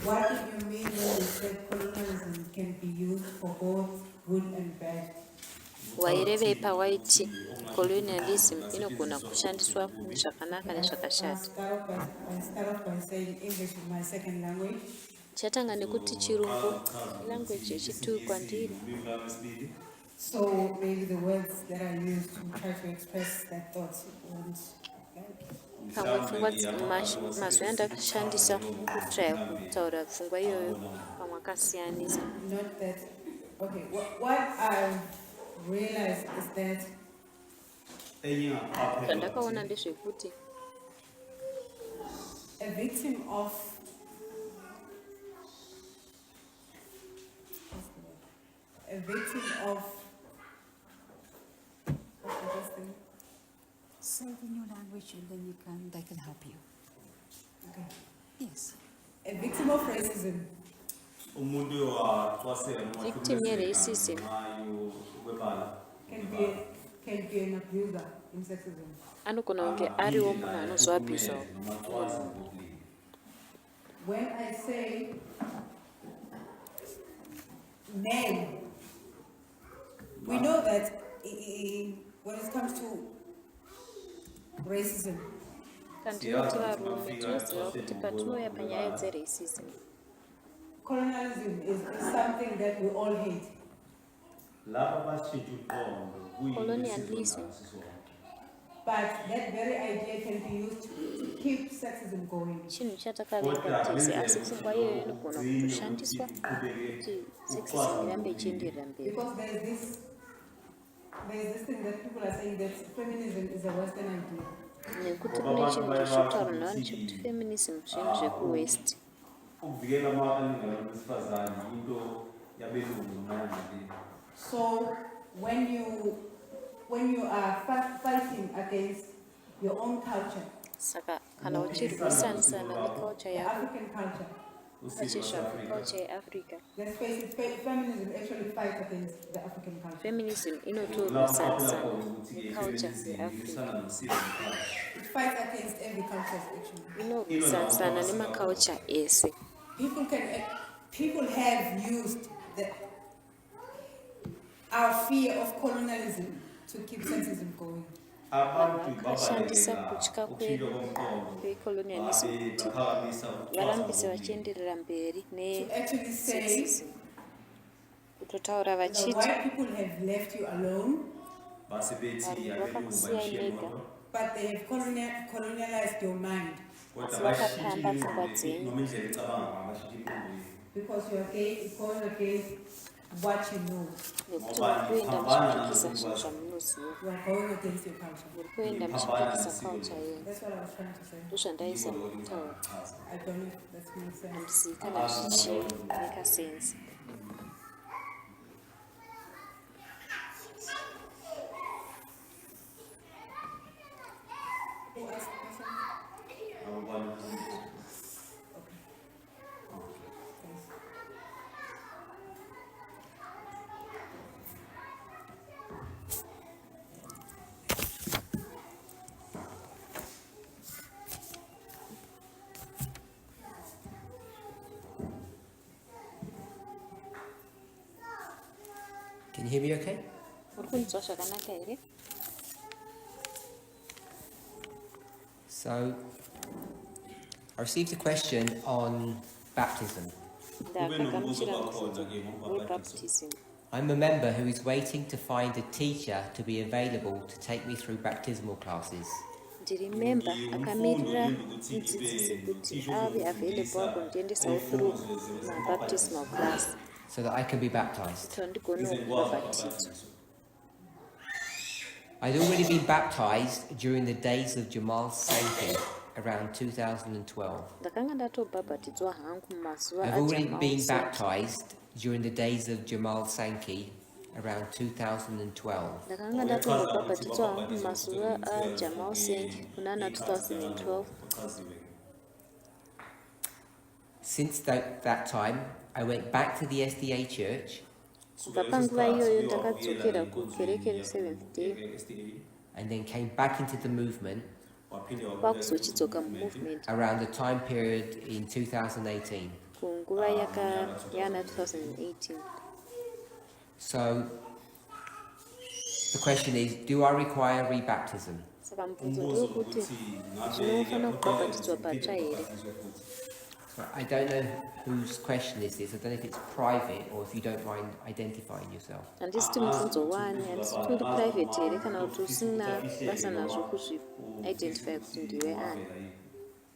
What do you mean when you say colonialism can be used for both good and bad? Waireve pawaiti colonialism inogona kushandiswa zvakanaka nezvakashata. I start off by saying English is my second language. Chatanga nekuti chirungu language yechitu kwandiri. So maybe the words that I use to try to express that thought won't Pamwe pfungwa mazwi andakashandisa mukutraya kutaura pfungwa iyoyo pamwe akasiyanisa. Not that. Okay, what I've realized is that Zvandakaona ndezvekuti a victim of what's the best thing? Say it in your language and then they can help you. Okay. Yes. A victim of racism victim ye-racism can be an abuser in sexism. anogona kunge ariwo munhu anozoabhizawo. When I say men, we know that when it comes to racism, Kandinoti varume tinoziva kuti patinouya panyaya dze-racism, colonialism is something that we all hate. colonialism But that very idea can be used to keep sexism going. chinhu chatakavenga tese, asi pfungwa iyoyo inogona kutoshandiswa kuti sexism irambe ichienderera mberi. Because there's this thing that people are saying that feminism is a Western idea. Nekuti kune chinhu chotaura navanhu chekuti feminism zvinhu zvekuwest. So when you are fighting against your own culture, Saka kana uchirwisanisana neculture the yako African culture, vachitsvaka culture yeAfrica, let's face it, feminism actually fights against the African culture. feminism inotorwisanisana neculture yeAfrica, It fights against every culture actually. inorwisanisana nemaculture ese. People have used our fear of colonialism to keep sexism going. Vakashandisa kutya kwecolonialism kuti varambise vachienderera mberi nesexism, kutotaura vachiti White people have left you alone, vanhu vakakusiyai nega, but they have colonialized your mind asi vakapamba pfungwa dzenyu because you are going against what you know. nekuti muri kuenda muchipikisa zvinhu zvamunoziva, You are going against your culture. muri kuenda muchipikisa culture yenyu. That's what I was trying to say. Ndozvandaisa kutaura, I don't know if that makes sense. handizivi kana zvichimeka sense. Who asked the question? Okay. Thanks. Can you hear me okay? Muri kunzwa zvakanaka here? So, I received a question on baptism. Ndakagamuchira mubvunzo webaptism. I'm a member who is waiting to find a teacher to be available to take me through baptismal classes. Ndiri member akamirira mudzidzisi kuti ave available kundiendesawo through mabaptismal class so that I can be baptized. kuti ndigonewo kubhabhatidzwa. I'd already been baptized during the days of Jamal Sankey around 2012. Ndakanga ndatobhabhatidzwa hangu mumazuva I've already been aJamal Sankey. baptized during the days of Jamal Sankey around 2012. Ndakanga ndatombobhabhatidzwa hangu mumazuva aJamal Sankey kunana 2012. Since that time, I went back to the SDA church Kubva panguva iyoyo ndakadzokera kukereke Seventh Day and then came back into the movement kwakuzochidzoka mumovement around the time period in 2018. kunguva yana 2018. So the question is, do I require rebaptism? Saka mubvunzo ndewekuti zvinofanira kubhabhatidzwa patsva here. So I don't know whose question this is. I don't know if it's private or if you don't mind identifying yourself. Handisi kuti mubvunzo wani, handisi kuti uri private here kana kuti usina basa nazvo kuzvi-identify kuti ndiwe ani.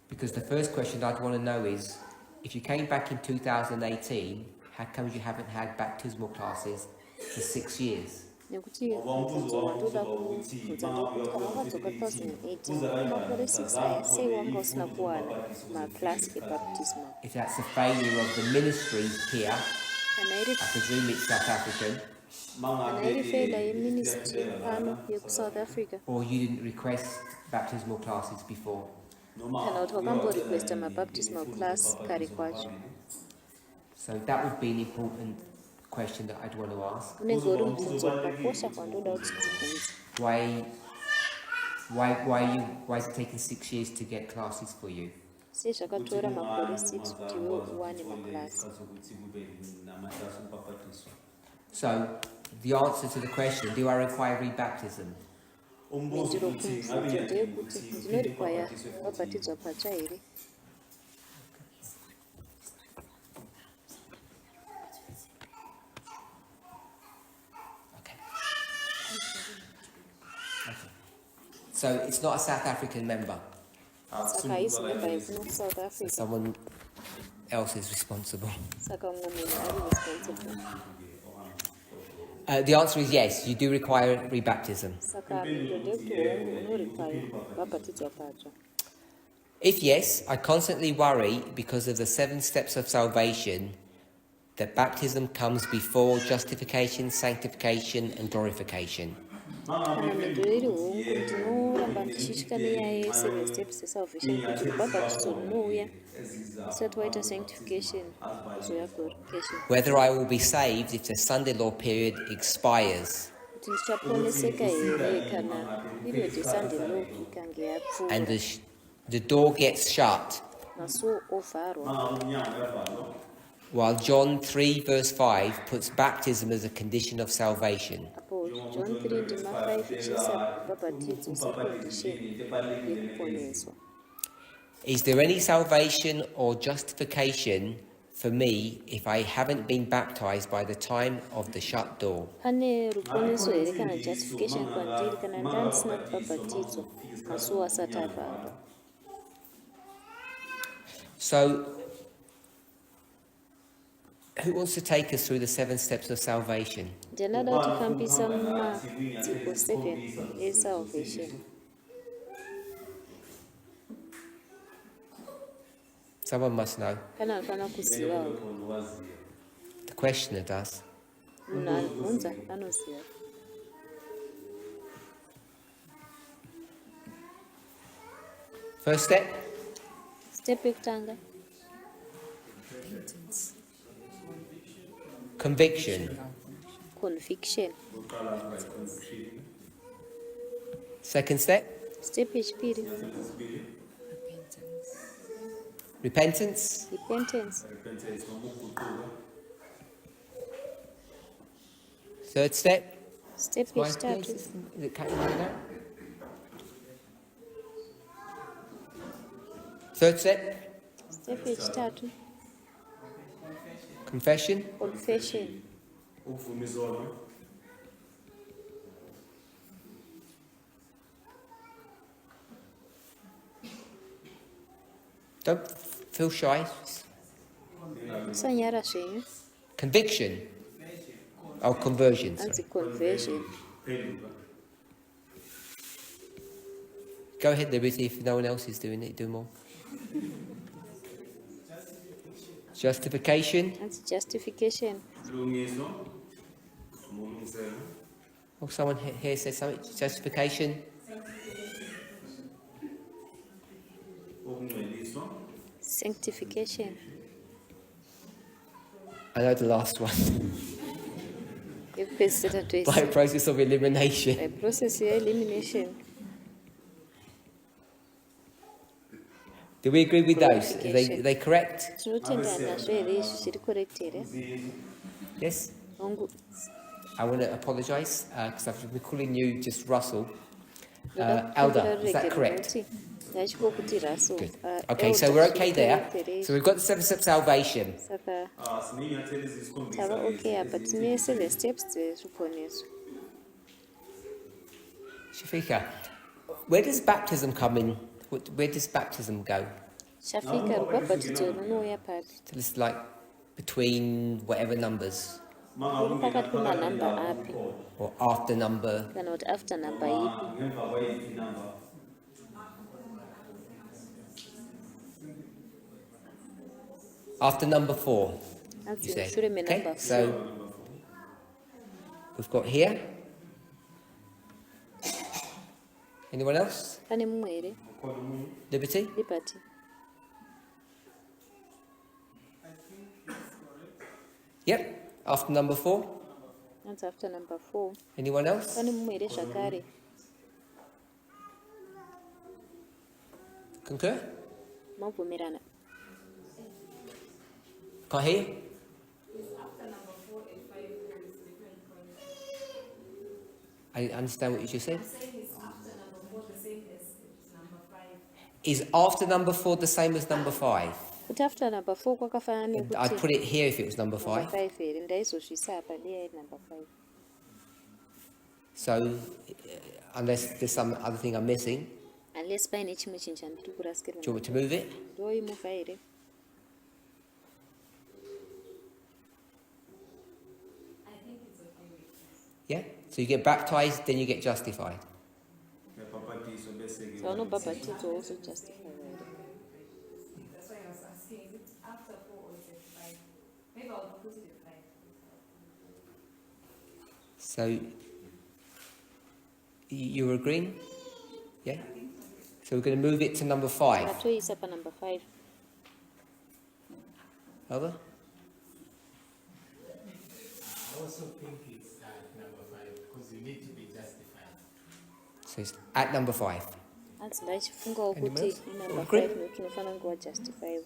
Because the first question I'd want to know is, if you came back in 2018, how come you haven't had baptismal classes for 6 years? Nekuti mubvunzo wandoda kubvunza ndewekuti kana wakadzoka 2018 makore 6 aya sei wanga usina kuwana maklasi ebaptismal. If that's a failure of the ministries here, Kana iri I presume it's South African, kana iri failure yeministry pano yekusouth Africa, or you didn't request baptismal classes before. kana kuti wakamborequesta mabaptismal class kare kwacho. So that would be an important question that I'd want to ask. Unenge uri mubvunzo wakakosha kwandoda kuti tibvunze. Why is it taking 6 years to get classes for you? Sei zvakatora makore 6 kuti iwe uwane maklasi. So the answer to the question, do I require rebaptism? Mhinduro kumubvunzo ndeyekuti ndinorikwaya kubhabhatidzwa patsva here. Okay. So it's not a South African member. Saka haisi member yekuno kuSouth Africa. Someone else is responsible. Saka umwe munhu ari responsible. The answer is yes, you do require rebaptism. Saka mhinduro ndeyekuti hongu unorikwaya kubhabhatidzwa patsva. If yes, I constantly worry because of the 7 steps of salvation that baptism comes before justification, sanctification and glorification. Kana mhinduro iri hongu ndinoramba ndichitya nenyaya ye7 steps esalvation kuti kubhabhatidzwa rinouya usati waita sanctification kuzoya glorification. Whether I will be saved if the Sunday law period expires Kuti ndichaponeseka here kana period yesunday law ikange yapfuura and the door gets shut, masuo ovharwa. while John 3 verse 5 puts baptism as a condition of salvation. Apo John 3 ndima 5 ichiisa kubhabhatidzwa secondition yekuponeswa. Is there any salvation or justification for me if I haven't been baptized by the time of the shut door? Pane ruponeso here kana justification kwandiri kana ndandisina kubhabhatidzwa masuo asati avharwa. So, who wants to take us through the 7 steps of salvation? Ndinada kutifambisa mumadziko 7 esalvation. Someone must know. Kana anofanira kuzivawo. The questioner does. Munhu anobvunza anoziva. First step, Step yekutanga conviction. conviction. Second step, Step yechipiri repentance. repentance. Third step, Step yechitatu is it Captain now? Third step, step yechitatu confession. confession. Don't feel shy. Musanyara zvenyu. Conviction. Oh, conversion. Sorry. Anzi conversion. Go ahead, Liberty, if no one else is doing it, do more. Justification. Anzi justification. Oh, someone here said something. Justification. Sanctification. I know the last one. Yekupedzisira By a toisi. process of elimination. By process yeelimination. Do we agree with those? Are they correct? Tinotendana nazvo here izvi zviri correct here? Yes? Hongu. I want to apologise because I've been calling you just Russell. Ndoda Elder, kukumbira is that ruregerero correct? kuti ndachikokuti Russell. Good. Okay, so we're okay there. So we've got the 7 steps of salvation. Saka tava okay apa tine 7 steps dzezviponeso. Shafika, where does baptism come in? Where does baptism go? Shafika rubhabhatidzo runouya papi? Tell us, like, between whatever numbers. Ruri pakati pemanhamba api? Or after number. Kana kuti after namba ipi? After number 4, you Anzi say. mushure menumber 4. So we've got here. Anyone else? Pane mumwe here? Liberty? Liberty. Yep. After number 4. Anzi after number 4. Anyone else? Pane mumwe here zvakare? Concur? Mabvumirana? Can't hear you? I understand what you just said. Is after number 4 the same as number 5? Kuti after number 4 kwakafanana nekuti I'd put it here if it was number 5. number 5 here ndaizozvisa apa ndiye number 5. So, unless there's some other thing I'm missing, Unless paine chimwe chinhu chandiri do you kurasikirwa. want me to move it? Ndoimuvha here? Yeah? So you get baptized, then you get justified. Saunobhabhatidzwa wozojustify here. That's why I was asking, is it after 4 or is it 5? Maybe I'll put it at 5. So, you're agreeing? Yeah? So we're going to move it to number 5. Ngatoisa pa number 5. Over? I also think it's number 5 because you need to be justified. So it's at number 5. Anzi ndaichifungawo kuti else? inumber Agree? 5 nokuti unofanira kunge wajustify.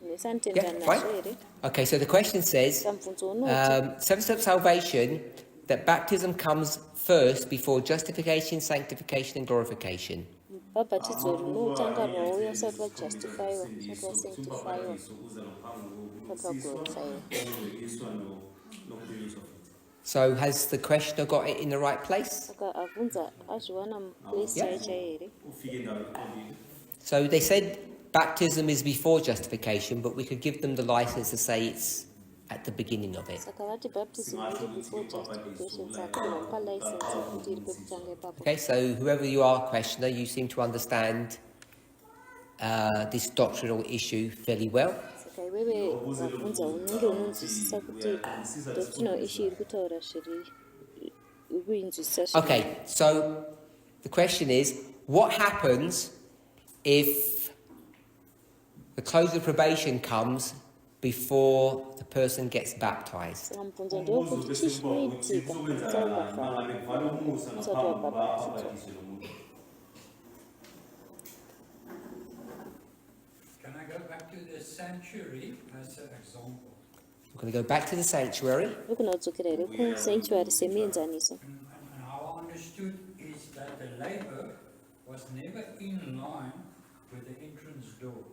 Nesanitendana Yeah, nazvo fine. here? Okay, so the question says, Kamubvunzo unoti 7 steps of salvation, that baptism comes first before justification, sanctification and glorification. bhabhatidzo runotanga rwauya usati wajustifaiwa, usati wasanctifaiwa, usati waglorifaiwa. So has the questioner got it in the right place? Saka abvunza azviwana muplace Yeah. chaicho here? So they said baptism is before justification, but we could give them the license to say it's at the beginning of it. Saka vati baptism iri before justification, saka vapa license yekuti iri pekutanga ipapo. Okay, so whoever you are, questioner, you seem to understand this doctrinal issue fairly well. Saka iwewe wabvunza unenge unonzwisisa kuti doctrinal issue iri kutaura zviri iri kuinzwisisa zviri. Okay, so the question is, what happens if the close of probation comes before the person gets baptized? Saka mubvunzo ndewekuti chii chinoitika mutsaukafa usati wabhabhatidzwa. Can I go back to the sanctuary as an example? We're going to go back to the sanctuary. Nogona kudzokera here kusanctuary semuenzaniso. And how I understood is that the labor was never in line with the entrance door.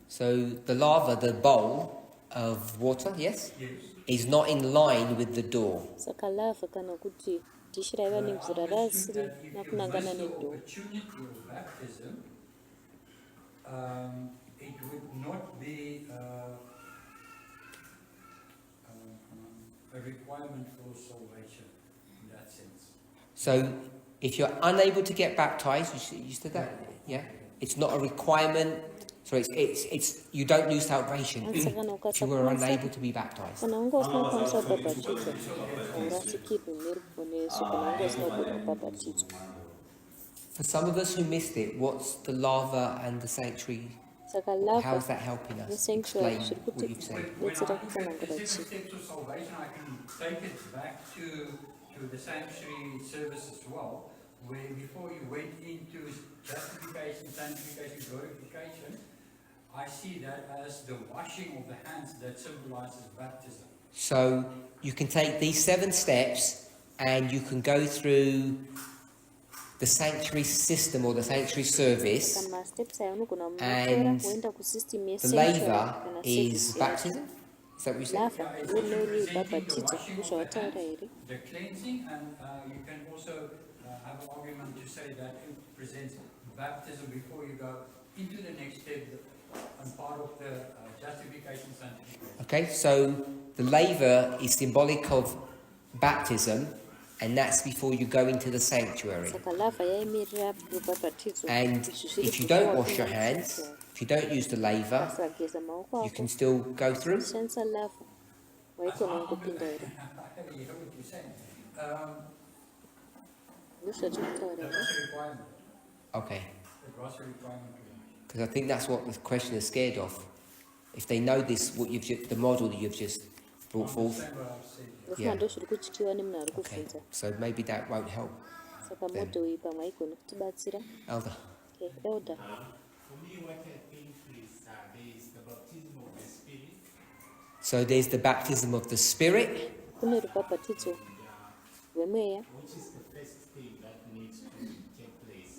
So the lava, the bowl of water, yes, Yes. is not in line with the door. Saka lava kana kuti dishi raiva nemvura rasiri nakunangana nedoor. Opportunity of baptism, it would not be a requirement for salvation in that sense. So if you're unable to get baptized, you said that, yeah, it's not a requirement. So it's you don't lose salvation Asi kana if you were unable to be baptized. kana unga usina kukwanisa kubhabhatidzwa haurasikirwi neruponeso kana unga usina kugona kubhabhatidzwa. For some of us who missed it, what's the lava and the sanctuary? Saka How lava is that helping us? nesanctuary Explain zviri what you've said. kutidetsera When kutsanangura I use the chii. 7 steps of salvation, I can take it back to the sanctuary service as well, where before you went into justification, sanctification, glorification, I see that as the washing of the hands that symbolizes baptism. So you can take these 7 steps and you can go through the sanctuary system or the sanctuary service. Saka ma-steps aya unogona And mumatora woenda kusystem The yesanctuary laver kana is service yacho. baptism. Is that what you said? Lava Yeah, it's iri representing bhabhatidzo the washing of the kuzvawataura hands, here. the cleansing, and you can also have an argument to say that it presents baptism before you go into the next step and part of the justification sanctification. Okay, so the laver is symbolic of baptism, and that's before you go into the sanctuary. Saka lava yaimirira bhabhatidzo. And if you don't wash your hands, if you don't use the laver, ukasageza maoko you ako can still go through. ushandisa lava waigona kungopinda here. You hear what you're saying? Ndozvatinotaura That here. was a requirement. Okay, It was a requirement. because I think that's what the question is scared of. If they know this, what the model that you've just brought forth. Understand what I've said. ndofunga ndozviri kutyiwa nemunhu ari Okay, kubvunza. so maybe that won't help. Saka model iyi pamwe haigoni kutibatsira. Elder. Okay, elder. For me, what I think is there is the baptism of the Spirit, So there's the baptism of the Spirit, Kune rubhabhatidzo rwemweya. which is the first thing that needs to take place.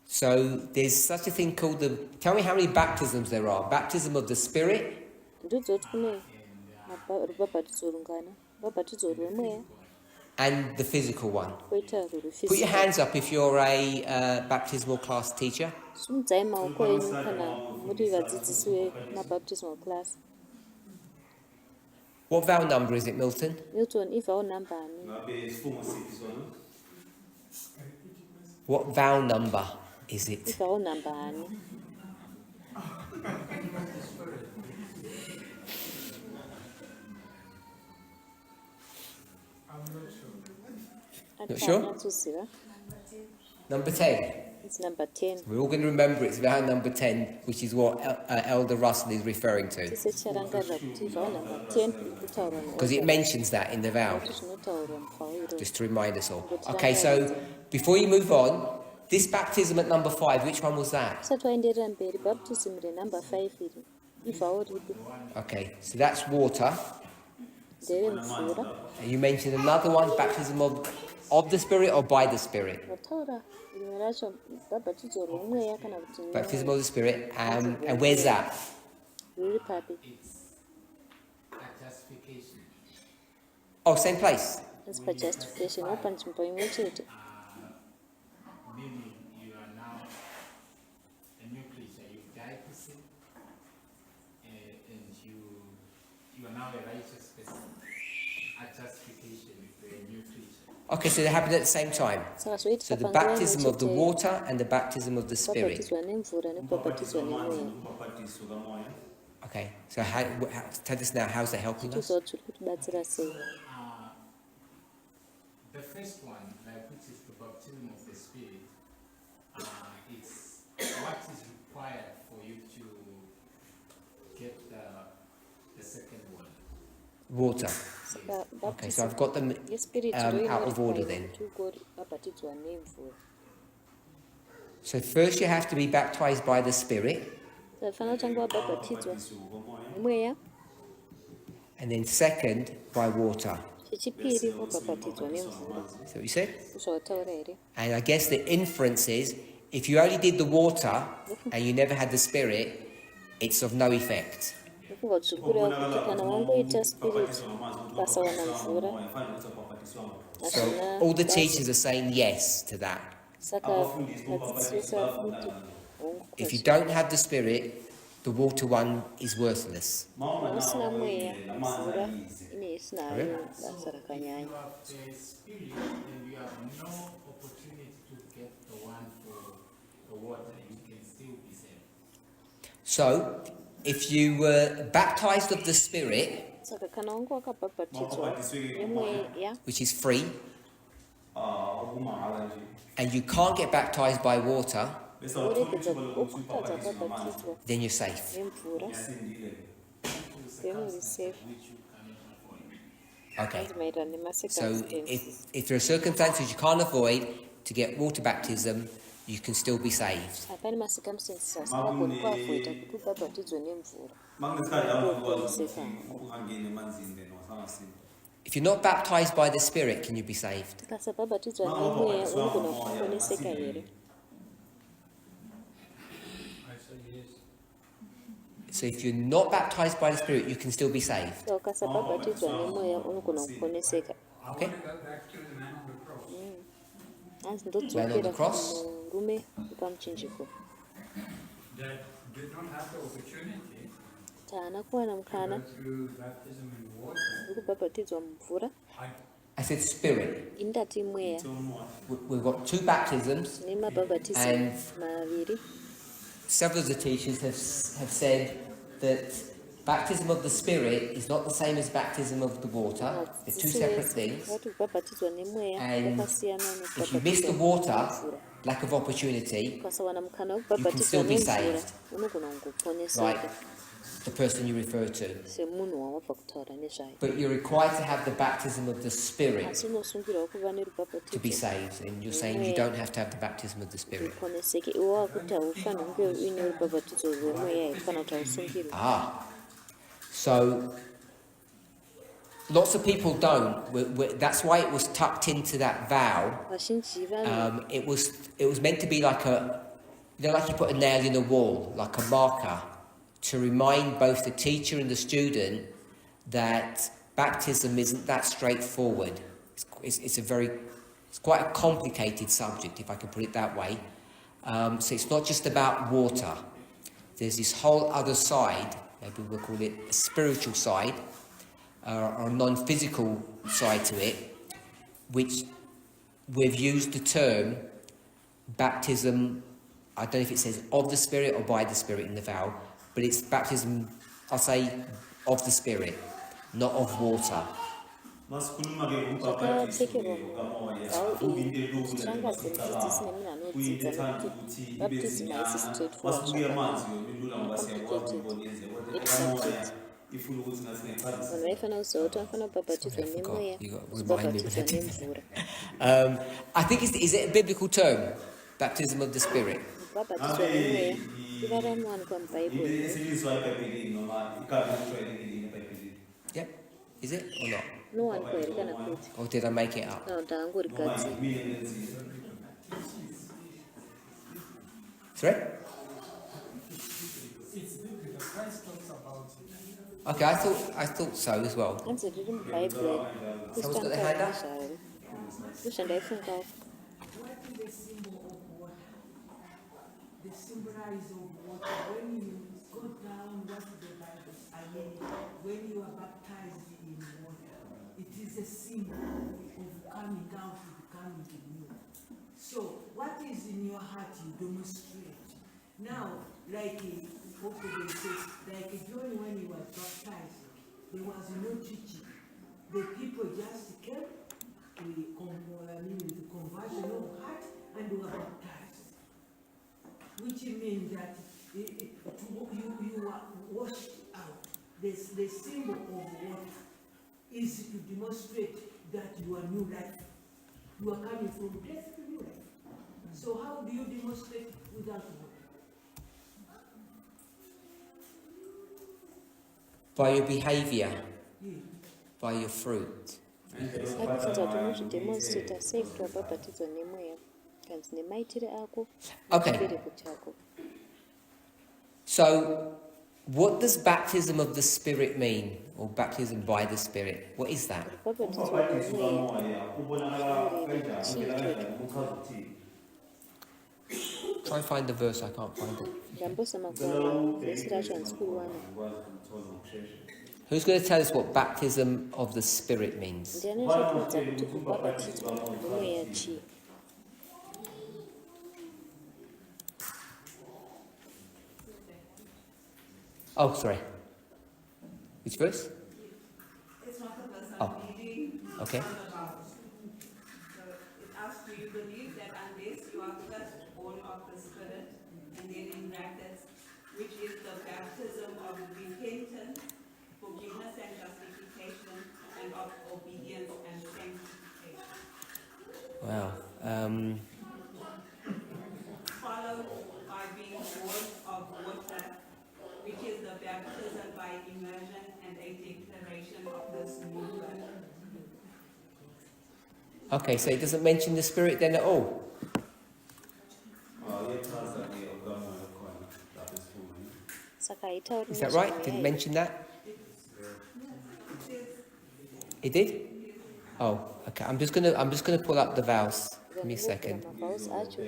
so there's such a thing called the... Tell me how many baptisms there are. Baptism of the Spirit, Ndodzoti kune rubhabhatidzo rungana. Rubhabhatidzo rwemweya and the physical one. koita Put your rwephysical. hands up if you're a baptismal class teacher. Simudzai maoko enyu kana muri vadzidzisi vemabaptismal class. What vowel number is it, Milton? Milton, ivhawo namba ani? What vowel number is it? Ivhawo namba ani? Not sure? Anyatsoziva. Number 10. It's number 10. We're all going to remember it's vowel number 10, which is what Elder Russell is referring to. Tese ticharangarira kuti ivhawo namba 10 iri kutaurwa Because it mentions that in the vow. kuti zvinotaurwa mubvao iroro. Just to remind us all. Okay, so before you move on, this baptism at number 5, which one was that? Usati waenderera mberi baptism renumber 5 iri ibvawo ripi? Okay, so that's water. Nderemvura. And you mentioned another one, baptism of the Spirit or by the Spirit? Wataura rimwe racho bhabhatidzo rwemweya kana kuti Baptism of the Spirit. And where's that? riri papi? It's a justification. Oh, same place. It's pajustification opanzvimbo imwe chete. Meaning you are now a new creature. You died to sin, and you are now a righteous person. A justification for a new creature. Okay, so they happened at the same time. Saka So zvoitika the panguva baptism of the imwe chete water and the baptism of the Spirit. bhabhatidzwa nemvura nebhabhatidzwa nemweya. Okay, so tell us now, how's that helping us? Tizwa kuti zviri kutibatsira sei. The first one, which is the baptism of the Spirit, it's what is required for you to get the second one. Water. Saka Okay, so baptism I've got them yespirit out of order then. bhabhatidzwa nemvura. So first you have to be baptized by the Spirit, Fanira kutanga wabhabhatidzwa nemweya, and then second by water. chechipiri wabhabhatidzwa nemvura. Is that what you said? Zvawataura here. And I guess the inference is, if you only did the water and you never had the Spirit, it's of no effect. Ndofunga kuti zviri kureva kuti kana wangoita spirit ukasawana mvura So hazvina all the basa. teachers are saying yes to that. Saka vadzidzisi vese vari kuti hongu If you don't have the Spirit, the water one is worthless. kana usina mweya mvura ine isina hayo basa rakanyanya. You have the Spirit, and you have no opportunity to get the one for the water. You can still be saved. So, if you were baptized of the Spirit, Saka kana wangu wakabhabhatidzwa nemweya which is free, and you can't get baptized by water, woregedza okutadza kubhabhatidzwa then you're safe. nemvura then uri safe. Okay. Hanzi maererano So nemacircumstances. if there are circumstances you can't avoid to get water baptism, you can still be saved. hapana ma-circumstances asingagoni kuavoida kuti ubhabhatidzwe nemvura. If you're not baptized by the Spirit, can you be saved? Ukasabhabhatidzwa nemweya unogona kuponeseka here. I say yes. So if you're not baptized by the Spirit, you can still be saved. Ukasabhabhatidzwa nemweya unogona kuponeseka. Okay? I want to go back to the man on the cross. Hanzi Man on the ndodzokera cross. murume wepamuchinjiko. That did not have the opportunity Taana kuwana to mukana go through baptism in water. wekubhabhatidzwa mumvura. I said Spirit. Indati mweya. We've got 2 baptisms. Tine mabhabhatidzo And maviri. several of the teachers have said that baptism of the Spirit is not the same as baptism of the water. They're 2 separate things. Vati kubhabhatidzwa nemweya And kwakasiyana if you miss the nekubhabhatidzwa water, nemvura. lack of opportunity, Ukasawana mukana you wekubhabhatidzwa can still be nemvura saved. unogona like kungoponeseka the person you refer to. semunhu wawabva kutaura nezvayo. But you're required to have the baptism of the Spirit Asi unosungirwa kuva to be nerubhabhatidzo saved. And you're saying you don't have to have the baptism of the Spirit. uponeseke. Iwe wakuti haufaniri kunge uine rubhabhatidzo rwemweya ifana kuti hausungirwe. So lots of people don't. That's why it was tucked into that vow. Vazhinji vanhu It was meant to be like like you put a nail in a wall, like a marker, to remind both the teacher and the student that baptism isn't that straightforward. It's quite a complicated subject, if I can put it that way. So it's not just about water. There's this whole other side, maybe we'll call it a spiritual side, or a non-physical side to it, which we've used the term baptism. I don't know if it says of the Spirit or by the Spirit in the vow, but it's baptism, I'll say, of the Spirit, not of water. zvakapfekerwa muvhau iyi zvichanga semudzidzisi nemunhu anodzidza nokuti baptism haisi straightforward zvakanaka complicated subject. Vanhu vaifanira kuziva kuti vanofanira kubhabhatidzwa nemweya kubhabhatidzwa nemvura. I think is it a biblical term, baptism of the Spirit? Kubhabhatidzwa nemweya iva ranowanikwa mubhaibheri. Yep. Is it or not? Rinowanikwa here kana kwete Or did I make it up? kana kuti angorigadzira. Sorry? Okay, I thought so as well. Hanzi riri mubhaibheri. Someone's got their hand up? Zvaro ndozvandaifungawo. What is the symbol of water? The symbolize of water. When you go down, what the Bible, when you are baptized in water, it is a symbol of coming out and becoming new. So, what is in your heart, you demonstrate. Now, like John, when he was baptized, there was no teaching. The people just came to the conversion of heart and were baptized. Which means that you are washed out. The symbol of water is to demonstrate that you are new life. You are coming from death to new life. So how do you demonstrate without water? By your behaviour, by your fruit. Akudza kuti unozvidemonstrata sei kuti wabhabhatidzwa nemweya kanzi nemaitire ako Okay. nechibereko chako. So, what does baptism of the Spirit mean? Or baptism by the Spirit? What is that? Kubhabhatidzwa nemweya chii ichocho? Try and find the verse, I can't find it. Ndambozama kuwana vhesi racho handisi kuriwana. Who's going to tell us what baptism of the Spirit means? Ndiani achatiudza kuti kubhabhatidzwa nemweya chii? Oh, sorry. Which verse? It's not the verse Oh. I'm reading. Okay. It's about. So it asks, do you believe that unless you are first born of the Spirit, and then in brackets, which is the baptism of repentance, forgiveness and justification, and of obedience and sanctification? Wow. baptism by immersion and a declaration of this new birth. Okay, so it doesn't mention the Spirit then at all? Saka haitauri Is that right? nezvemweya Didn't here. mention that? It did? Oh, okay. I'm just gonna pull up the vows. Give me a second. Mavhausi acho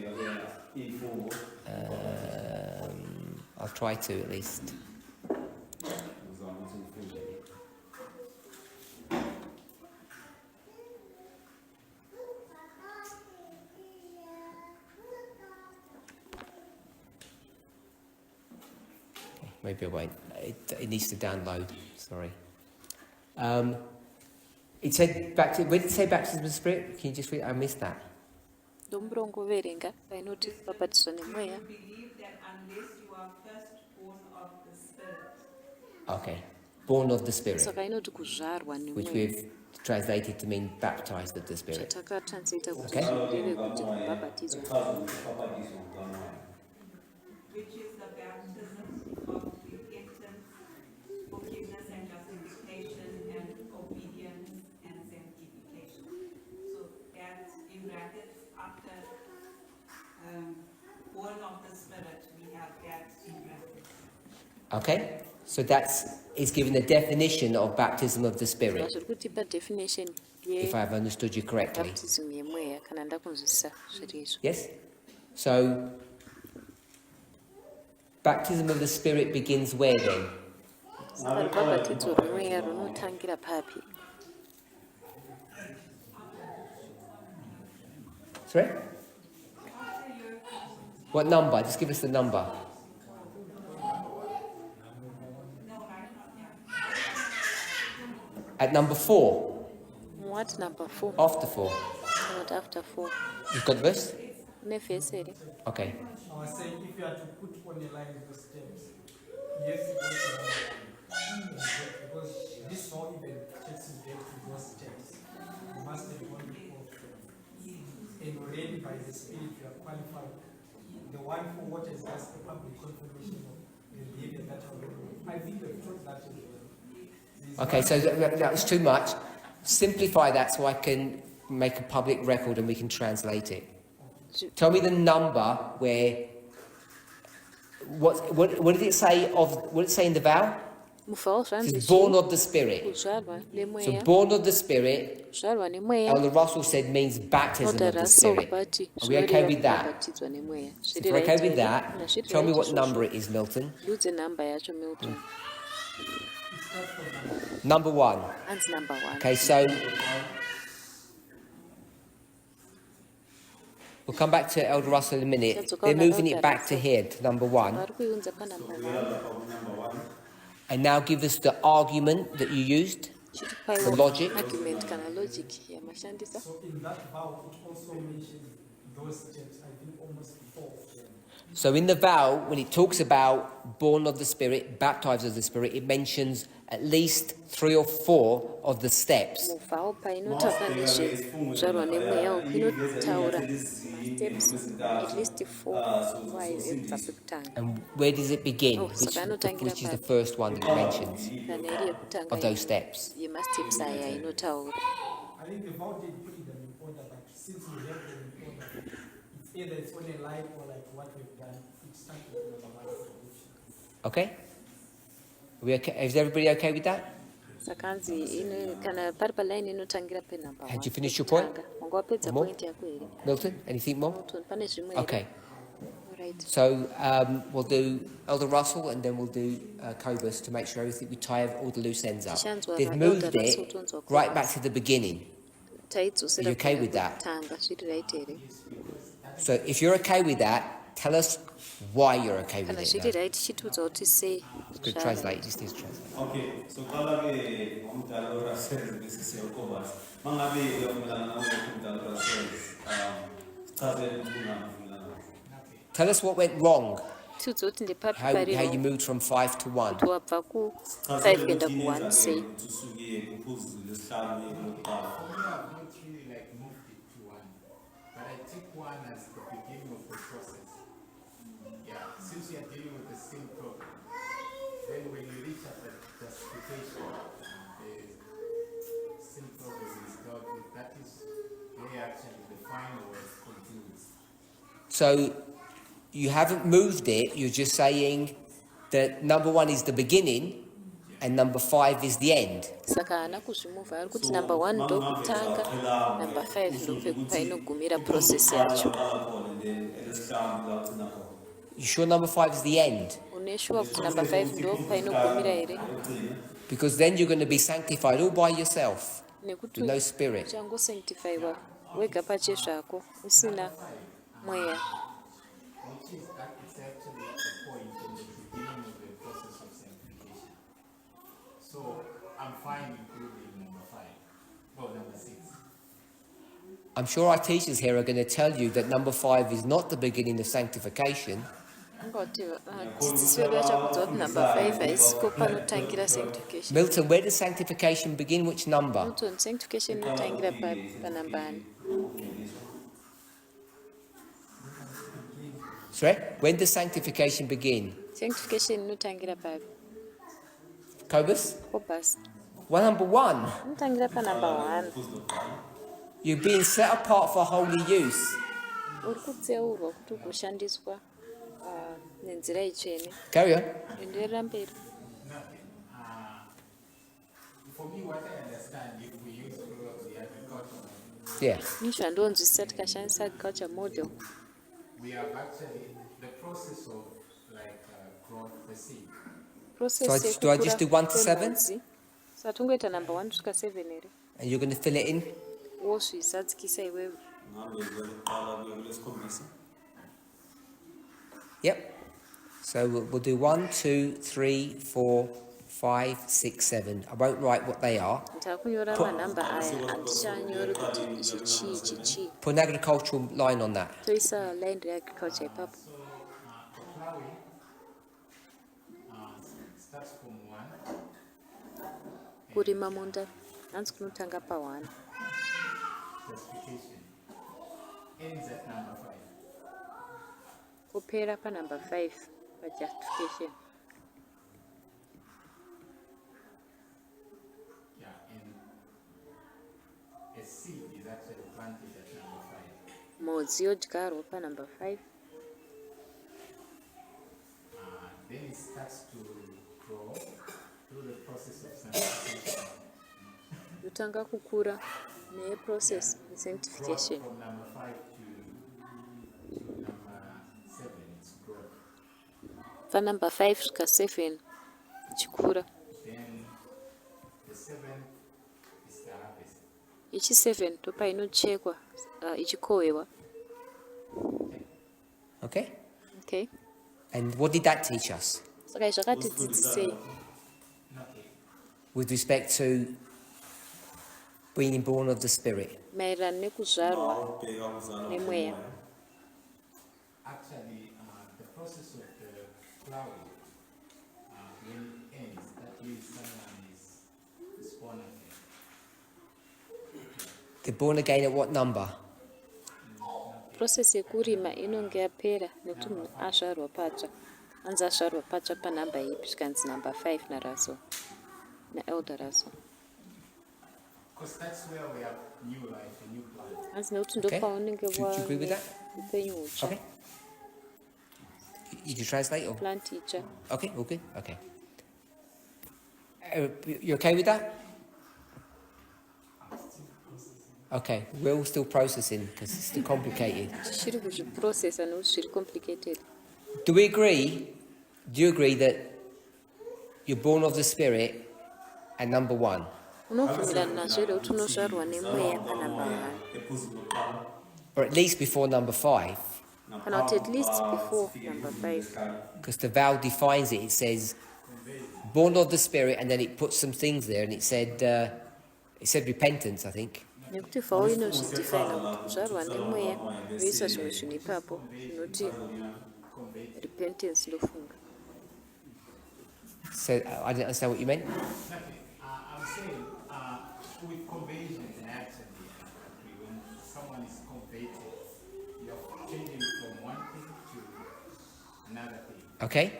I'll try to at least. Okay, maybe I won't. It needs to download. Sorry. It said baptism. Where did it say baptism of the Spirit? Can you just read? I missed that. ndomburongoverenga painoti babhatiswa nemweya. You believe that unless you are first born of the Spirit, Okay. Born of the Spirit, Saka inoti kuzvarwa which nemweya. we've translated to mean baptized of the Spirit. Chatakatranslata kuti Okay. ndeve kuti mabhabhatidzwa. which is the baptism of repentance, forgiveness and justification, and obedience and sanctification. So that's in brackets after born of the Spirit, we have that in brackets. Okay. So it's given a definition of baptism of the Spirit, Zviri kutipa definition if I've understood you correctly. yebaptism yemweya kana ndakunzwisisa zviri izvo. Yes? So, baptism of the Spirit begins where then? Saka rubhabhatidzo remweya runotangira papi? Sorry? What number? Just give us the number. At number 4, What number 4? after 4. Not after 4. You've got the verse? Une vhesi here. Okay. I was saying if you are to put on a line those steps, yes, because this law even takes you back to those steps. You must have gone before them. And already by the Spirit you are qualified. The one for what is just a public confirmation of the behavior that you are. I think they've taught that as well. Okay, so that was too much. Simplify that so I can make a public record and we can translate it. Tell me the number where. What did it say what did it say in the vow? Muvhao It's zvanzi born of the Spirit. kuzvarwa So nemweya. born of the Spirit, Kuzvarwa nemweya. Elder Russell said means baptism Elder of the Russell Spirit. bati Are we okay with that? kubhabhatidzwa nemweya. So if we're okay with that, tell me what number it is, Milton. Ndiudze namba yacho Milton. Number 1. Hands number 1. Okay, so we'll come back to Elder Russell in a minute. They're moving it back to here, to number 1. Vari kuiunza panamba 1. And now give us the argument that you used, the Chitipaiwo logic. argument kana logic yamashandisa. So in that vow, it also mentions those steps, I think almost 4 of them. So in the vow, when it talks about born of the Spirit, baptized of the Spirit, it mentions at least 3 or 4 of the steps. Muvhao painotaura nezvezvarwa nemweya inotaura steps at least 4 kwayo ekubva pekutanga. And where does it begin? Oh, so panotangira Which is the papi. first one that it mentions Kana iri yekutanga of those steps? yemasteps aya inotaura. I think the vow did put them in order, but since we have them in order, it's either it's on a line or like what we've done, it's starts with number 1. Okay? Are we okay? Is everybody okay with that? Saka hanzi kana pari paline inotangira penamba 1. Had you finished your point? Wanga wapedza More? point yako here. Milton, anything more? Milton, pane zvimwe here? Okay. Alright. So we'll do Elder Russell and then we'll do Cobus to make sure everything we tie all the loose ends up. Tichanzwa They've Elder moved Russell it tonzwa right back to the beginning. Taidzosera Are you okay with that? kutanga zviri right here. So if you're okay with that, tell us why you're okay with Kana it. zviri now. right chitiudza kuti sei. Good, translate. Just need to translate. Okay, so kala ke umdalo rasenze bese ukobas. Mangabe uyamelana nawo umdalo rasenze chazele ukungana ngilana. Tell us what went wrong. Tiudza kuti ndepari How you pariwo moved from 5 to 1. kuti wabva ku5 kuenda ku1 sei. Tusukiye kuphuzu lesihlanu yokuqala. For me, I've not really like moved it to 1, but I take 1 as the beginning of the process. Yeah, since we are dealing with the same problem, then when actually the final word continues. So you haven't moved it, you're just saying that number 1 is the beginning and number 5 is the end. Saka haana kuzvimuvha ari kuti number 1 ndokutanga, number 5 ndopainogumira process yacho. You sure number 5 is the end? Une sure kuti number 5 ndopainogumira here? Because then you're going to be sanctified all by yourself, Nekuti with no spirit. uchangosanctifyiwa wega pachezvako usina mweya. Which is it's actually a point in the beginning of the process of sanctification. So I'm fine including number 5, or number 6. I'm sure our teachers here are going to tell you that number 5 is not the beginning of sanctification. Angoti dzidzisi vedu vachakudza kuti number 5 haisiko panotangira sanctification. Milton, where does sanctification begin? Which number? Milton, sanctification inotangira panamba ani? Sorry? When does sanctification begin? Sanctification inotangira papi? Cobus? Cobus. Well, number 1. Inotangira panumber 1. You're being set apart for holy use. Uri kutseurwa kuti ugoshandiswa nenzira itsvene. Carry on. Enderera mberi. For me, what I understand, if we use the agricultural, Yeah. Nizvandonzwisisa tikashandisa agriculture model. we have actually the process of like growth, the seed. Process Do I just do 1 to 7? So atongoita number 1 kusvika 7 here. And you're going to fill it in? Wozvizadzikisa iwewe. Yep. So we'll do 1, 2, 3, 4, 5, 6, 7. I won't write what they are. Ndakunyora manhamba aya handichanyori kuti ichi chii ichi chii. Put an agricultural line on that. Toisa line reagriculture ipapo. So the plowing starts from 1. Kurima munda hanzi kunotanga pa1. Justification ends at number 5. Kupera panumber 5 pajustification. Yeah, and a seed is actually planted at number 5. Modzi yodyarwa panumber 5. Then it starts to grow through the process of sanctification. Yotanga kukura neprocess sanctification. From number 5 to number 7, it's growth. Panumber 5 kusvika 7 ichikura. Then the 7th is the harvest. Ichi 7 ndopainochekwa ichikohwewa. Okay? Okay. And what did that teach us? Saka zvakatidzidzisei Okay. With respect to being born of the Spirit? maererano nekuzvarwa nemweya. Actually, the process of the plowing, when it ends, that means someone is born again. They're born again at what number? Process yekurima inonge yapera nekuti munhu azvarwa patsva. Anzi azvarwa patsva panhamba ipi zvikanzi number 5 naRussell naElder Russell. Because that's where we have new life, a new plant. Anzi nekuti Okay. ndopaunenge Do you agree with that? upenyu hutsva. Okay. You can translate or? Plant itsva. Okay, all good? Okay. You okay with that? Okay, we're all still processing because it's still complicated. Tichiri kuzviprocessa nekuti zviri complicated. Do you agree that you're born of the Spirit at number 1? Unobvumirana nazvo here kuti unozvarwa nemweya panumber 1. Or at least before number 5? Kana kuti at least before number 5. Because the vow defines it. It says, born of the Spirit, and then it puts some things there, and it said repentance, I think. Nekuti vhawo inozvidefina kuti kuzvarwa nemweya yoisa zvimwe zvinhu ipapo zvinoti repentance ndofunga. So I didn't understand what you meant. I'm saying with conversion, actually, when someone is converted, you're changing from one thing to another thing. Okay?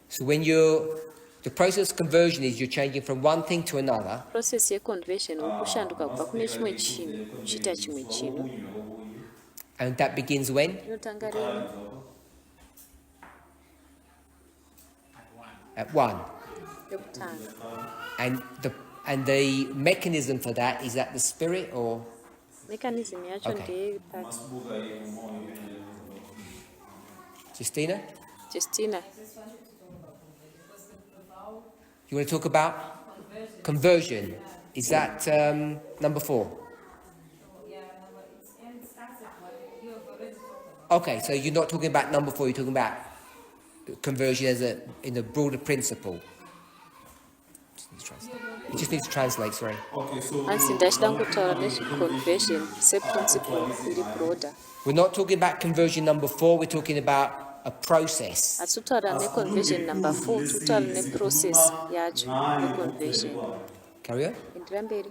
So when the process of conversion is you're changing from one thing to another. Process yeconversion ukushanduka kubva kune chimwe chinhu uchiita chimwe chinhu. And that begins when? Inotanga rini? At 1. Yokutanga. And the mechanism for that, is that the spirit or? Mechanism yacho Okay. ndeye pa. Justina? Justina. You want to talk about conversion? Is that number 4? Okay, so you're not talking about number 4, you're talking about conversion as in a broader principle. You just need to translate, sorry. Okay, so Ansi ndachida kutaura nezveconversion seprinciple iri broader. We're not talking about conversion number 4, we're talking about a process. Atitaura neconversion number 4, tutaura neprocess yacho neconversion. Carry on. Endera mberi.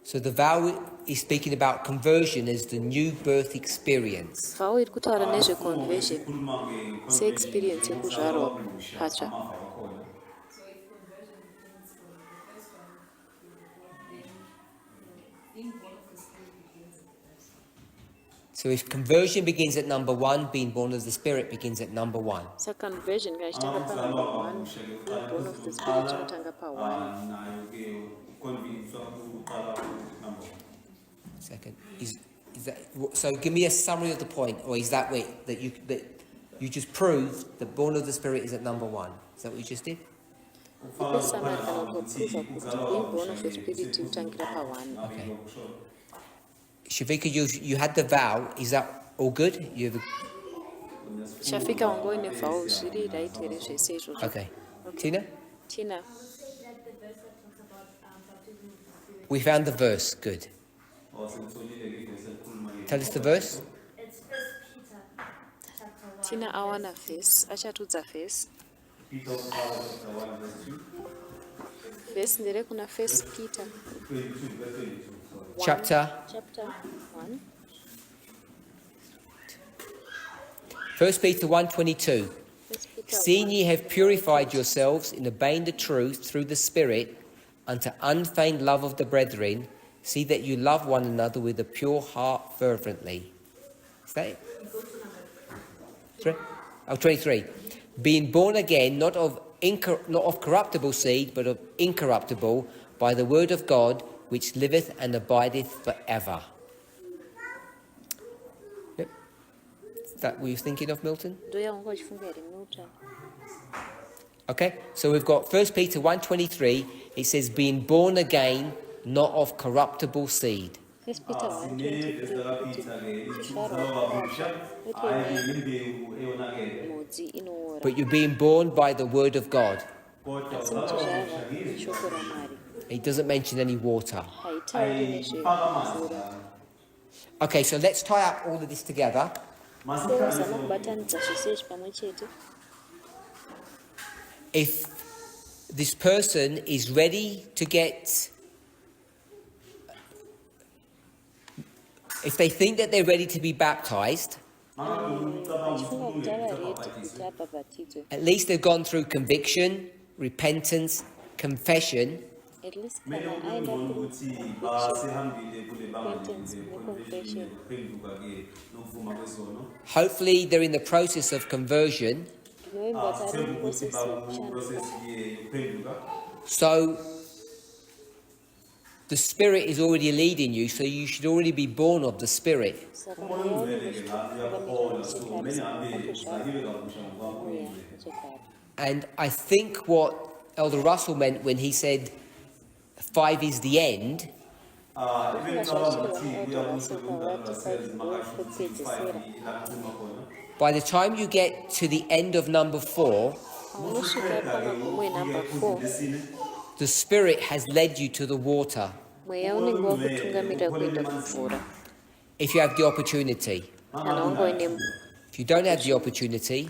So the vow is speaking about conversion as the new birth experience. Vow iri kutaura nezveconversion seexperience yekuzvarwa patsva. So if conversion begins at number 1, being born of the Spirit begins at number 1. So conversion ngachitanga pa number 1, being born of the spirit chinotanga pa 1. Second. Is that, so give me a summary of the point, or is that that you just proved that born of the Spirit is at number 1? Is that what you just did? Ipe summary kana kuprova kuti being born of the spirit utangira pa 1. Okay. Shavika, you had the vow. Is that all good? Shafika wangoine vow zviri right here zvese izvozvo. Okay. Tina? Tina. We found the verse. Good. Tell us the verse. It's 1 Peter chapter 1. Tina awana verse. Achatudza verse. Verse ndere kuna 1 Peter. Chapter 1. 1 Peter 1:22. Seeing ye have purified yourselves in obeying the truth through the Spirit unto unfeigned love of the brethren, see that you love one another with a pure heart fervently. Is that it? 23. Being born again, not of corruptible seed, but of incorruptible, by the word of God, which liveth and abideth forever. Yep. Is that what you're thinking of, Milton? Okay, so we've got 1 Peter 1:23. It says, being born again, not of corruptible seed. 1 Peter 1:23. But you're being born by the word of God. It doesn't mention any water. Okay, so let's tie up all of this together. If this person is ready to get, if they think that they're ready to be baptized, at least they've gone through conviction, repentance, confession. At least Hopefully they're in the process of conversion. So the Spirit is already leading you, so you should already be born of the Spirit. And I think what Elder Russell meant when he said 5 is the end, by the time you get to the end of number 4, the Spirit has led you to the water. If you have the opportunity. If you don't have the opportunity,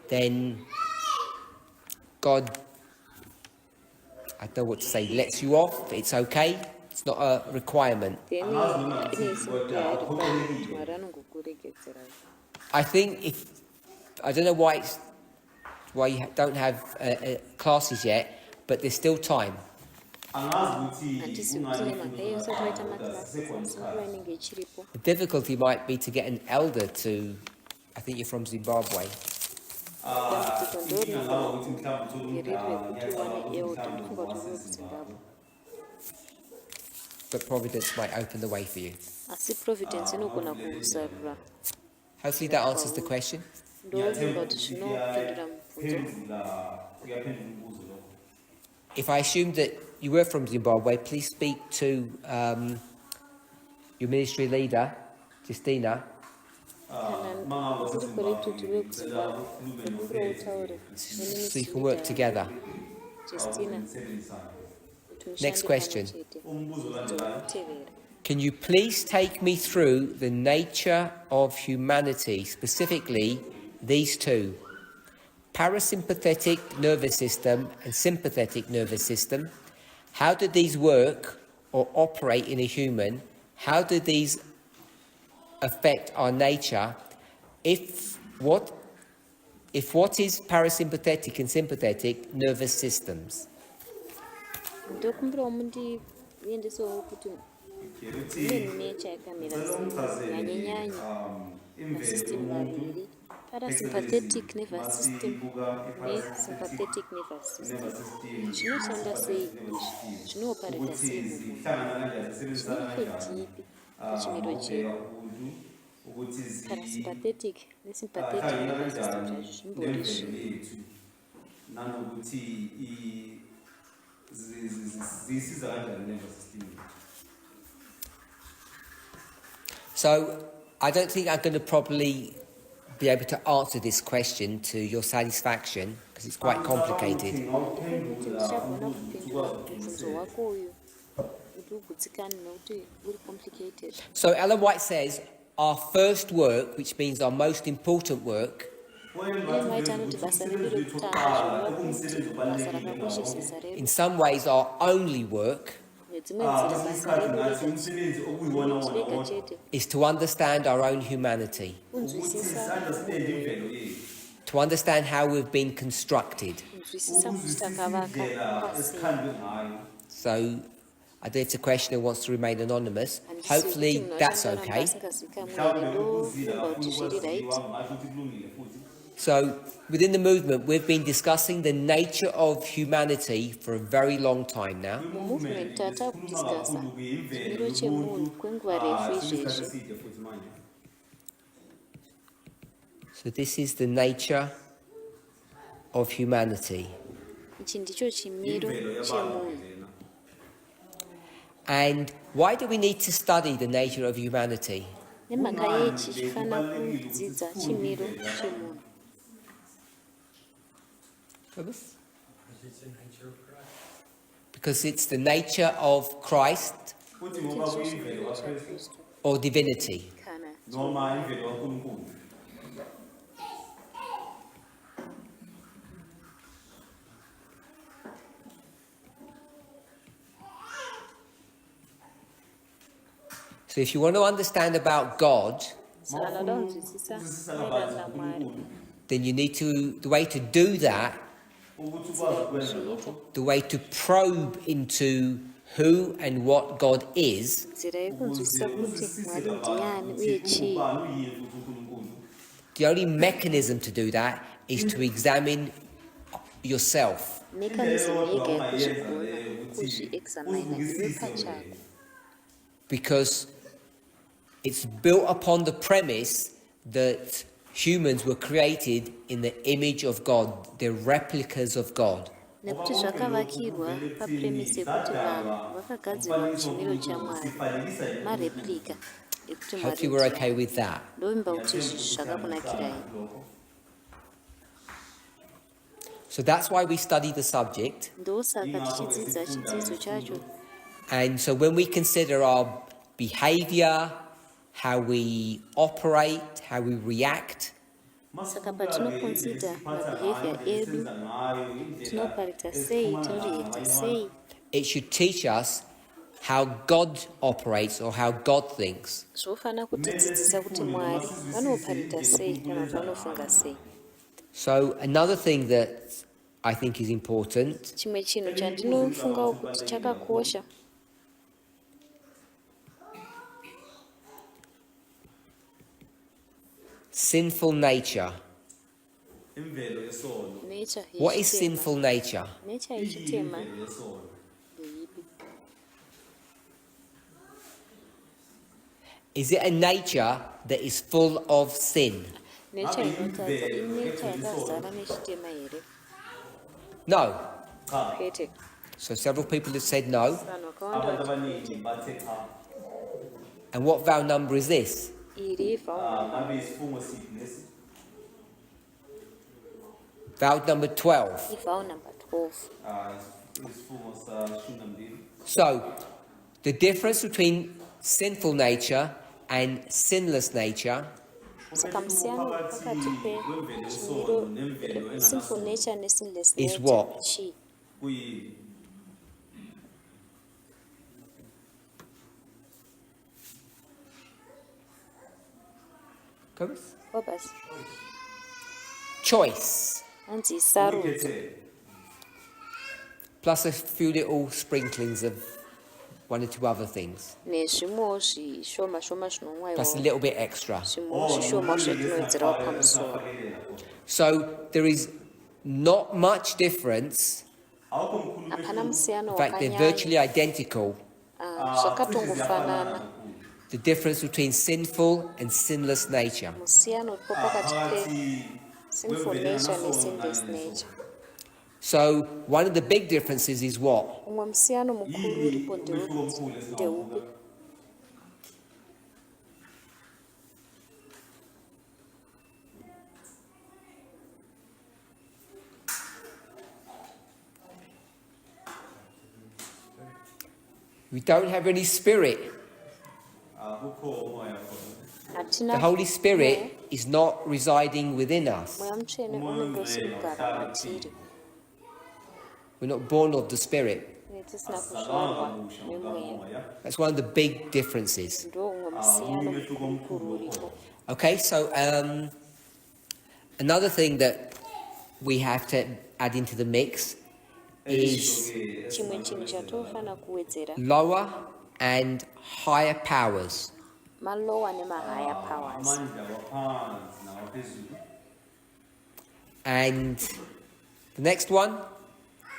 then God, I don't know what to say, lets you off. It's okay. It's not a requirement. I think I don't know why you don't have classes yet, but there's still time. hatisi kuti nemhaka iyo usati waita makilasi asi nguva inenge ichiripo. The difficulty might be to get an elder to, I think you're from Zimbabwe. dambudziko ndoriri rekuti wane elda ndofunga kuti uri kuzimbabwe, But Providence might open the way for you. asi providence inogona kusarura. Hopefully that answers the question. Ndofunga kuti zvinopindura mubvunzo. If I assumed that you were from Zimbabwe, please speak to your ministry leader, Justina, kana tiri koretu tiri kuzimbabwe nekumbira utaure so you can work together. Justina. Next question. Can you please take me through the nature of humanity, specifically these two, parasympathetic nervous system and sympathetic nervous system? How do these work or operate in a human? How do these affect our nature? If what is parasympathetic and sympathetic nervous systems? ndokumbirawo mundiendesewo kuti mune nature yakamira sei nyanyanyanya masystem maviri, parasympathetic nervous system nesympathetic nervous system. Zvinoshanda sei izvi? Zvinoparika sei muviri? Zvine ipi pachimiro chedu? Parasympathetic nesympathetic nervous system zvacho zvimbori zvii? So I don't think I'm going to probably be able to answer this question to your satisfaction because it's quite complicated. Kuti ndichagona kupindura mubvunzo wako uyu kuti ugutsikane nokuti uri complicated. So Ellen White says our first work, which means our most important work, Ellen White anoti basa redu rekutanga zvinoreva kuti basa rakakoshesesa redu. in some ways our only work, Nedzimwe nzira basa redu rega chete is to understand our own humanity, kunzwisisa to understand how we've been constructed. kunzwisisa kuti takavaka pasei. So I think it's a question who wants to remain anonymous. Hopefully that's okay. So within the movement, we've been discussing the nature of humanity for a very long time now. Movement tata kudiskasa chimiro chemunhu kwenguva refu izvezvi. So this is the nature of humanity. Ichi ndicho chimiro chemunhu. And why do we need to study the nature of humanity? Nemhaka yei tichifana kudzidza chimiro chemunhu. Because it's the nature of Christ or divinity. So if you want to understand about God, then you need to, the way to do that, the way to probe into who and what God is, the only mechanism to do that is to examine yourself. Because it's built upon the premise that humans were created in the image of God, they're replicas of God. Hopefully we're okay with that. So that's why we study the subject. And so when we consider our behavior, how we operate, how we react, it should teach us how God operates or how God thinks. So another thing that I think is important. chimwe chinhu chandinofungawo kuti chakakosha Sinful nature. Imvelo yesono. nature What is yechitema. sinful nature? Nature yechitema Imvelo yesono. ndeipi? Is it a nature that is full of sin? Nature inotadza inature yakazara nechitema here? No. Kwete. So several people have said no. Vanhu vakawanda Abantu vachiti abaningi bathe cha. And what vow number is this? iri vhaunamba Ngabe isifungo siphi lesi? Vow number 12. ivhawu number 12. Isifungo sa 12. So, the difference between sinful nature and sinless nature Saka musiyano pakati pe sinful nature nesinless Is nature what? chi Kuyini? wabasi choice, hanzi isarudzo Ukhethele. plus a few little sprinklings of one or two other things, nezvimwewo zvishoma shoma plus a zvinomwaiwawo little bit extra. zvimwewo zvishoma zvetinoedzerawo pamusoro. So, there is not much difference. hapana musiyano In fact, they're wakanyanya virtually identical. zvakatongofanana. The difference between sinful and sinless nature. musiyano uripo pakati pe sinful nature nesinless nature. So, one of the big differences is what? umwe musiyano mukuru uripo ndeupi? We don't have any spirit. hatina The Holy Spirit is not residing within us. mweya mutsvene unenge usiri kugara matiri. We're not born of the Spirit. netisina kuzvarwa nemweya. That's one of the big differences. ndo umwe musiyano mukuru uripo. Okay, so another thing that we have to add into the mix is chimwe chinhu chatofana kuwedzera lower and higher powers. malowa nemahigher powers. Amandla waphansi nawaphezulu. And the next one,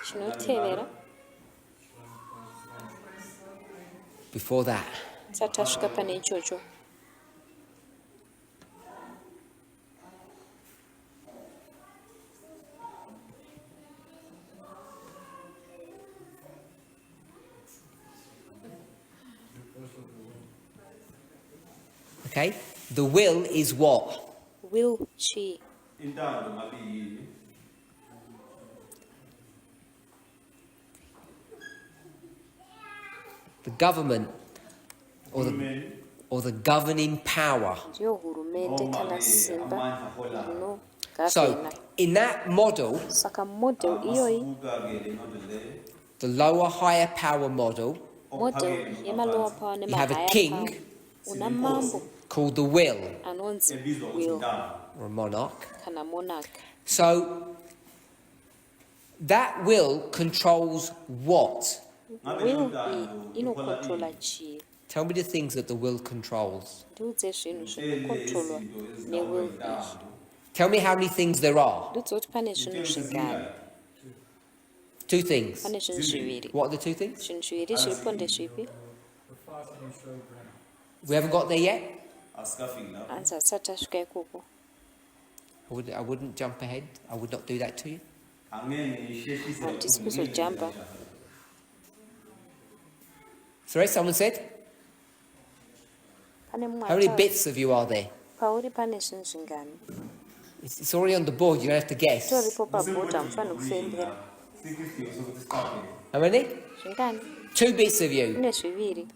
chinotevera before that, tisati tasvika pane ichocho okay? The will is what? will chi Intando ngabe yini? The government Uhulumeni. or the governing power. ndiyo hurumende kana simba Amandla holayo. So, rinogavhena. in that model, saka model iyoyi Masibuka-ke le model leyo. the lower higher power model, model yemalower power you have a nemahigher king power una mambo called the will, anonzi Ebizwa ukuthi will intando. or a monarch. kana monarch. So, that will controls what? Ngabe will intando iyi ikhola inokontrola ini? chii? Tell me the things that the will controls. ndiudze zvinhu Ele zvinokontrolwa izinto ezilawula newill iyi. intando. Tell me how many things there are. ndiudze kuti pane zvinhu zvingani. Two things. pane zvinhu zviviri. What are the two things? zvinhu zviviri zviripo ndezvipi? We haven't got there yet. Asikafiki lapho. hanzi hasati asvika ikoko. I wouldn't jump ahead. I would not do that to you. Angeke ngisheshise Handisi kakhulu. kuzojumpa. Sorry, someone said? pane mumwe How many ataura. bits of you are there? pauri pane zvinhu zvingani? It's already on the board. You don't have to guess. toripo pabhodha hamufaniri kufembera. Sikufike sokuthi siqaphe. How many? zvingani? 2 bits of you. kune zviviri.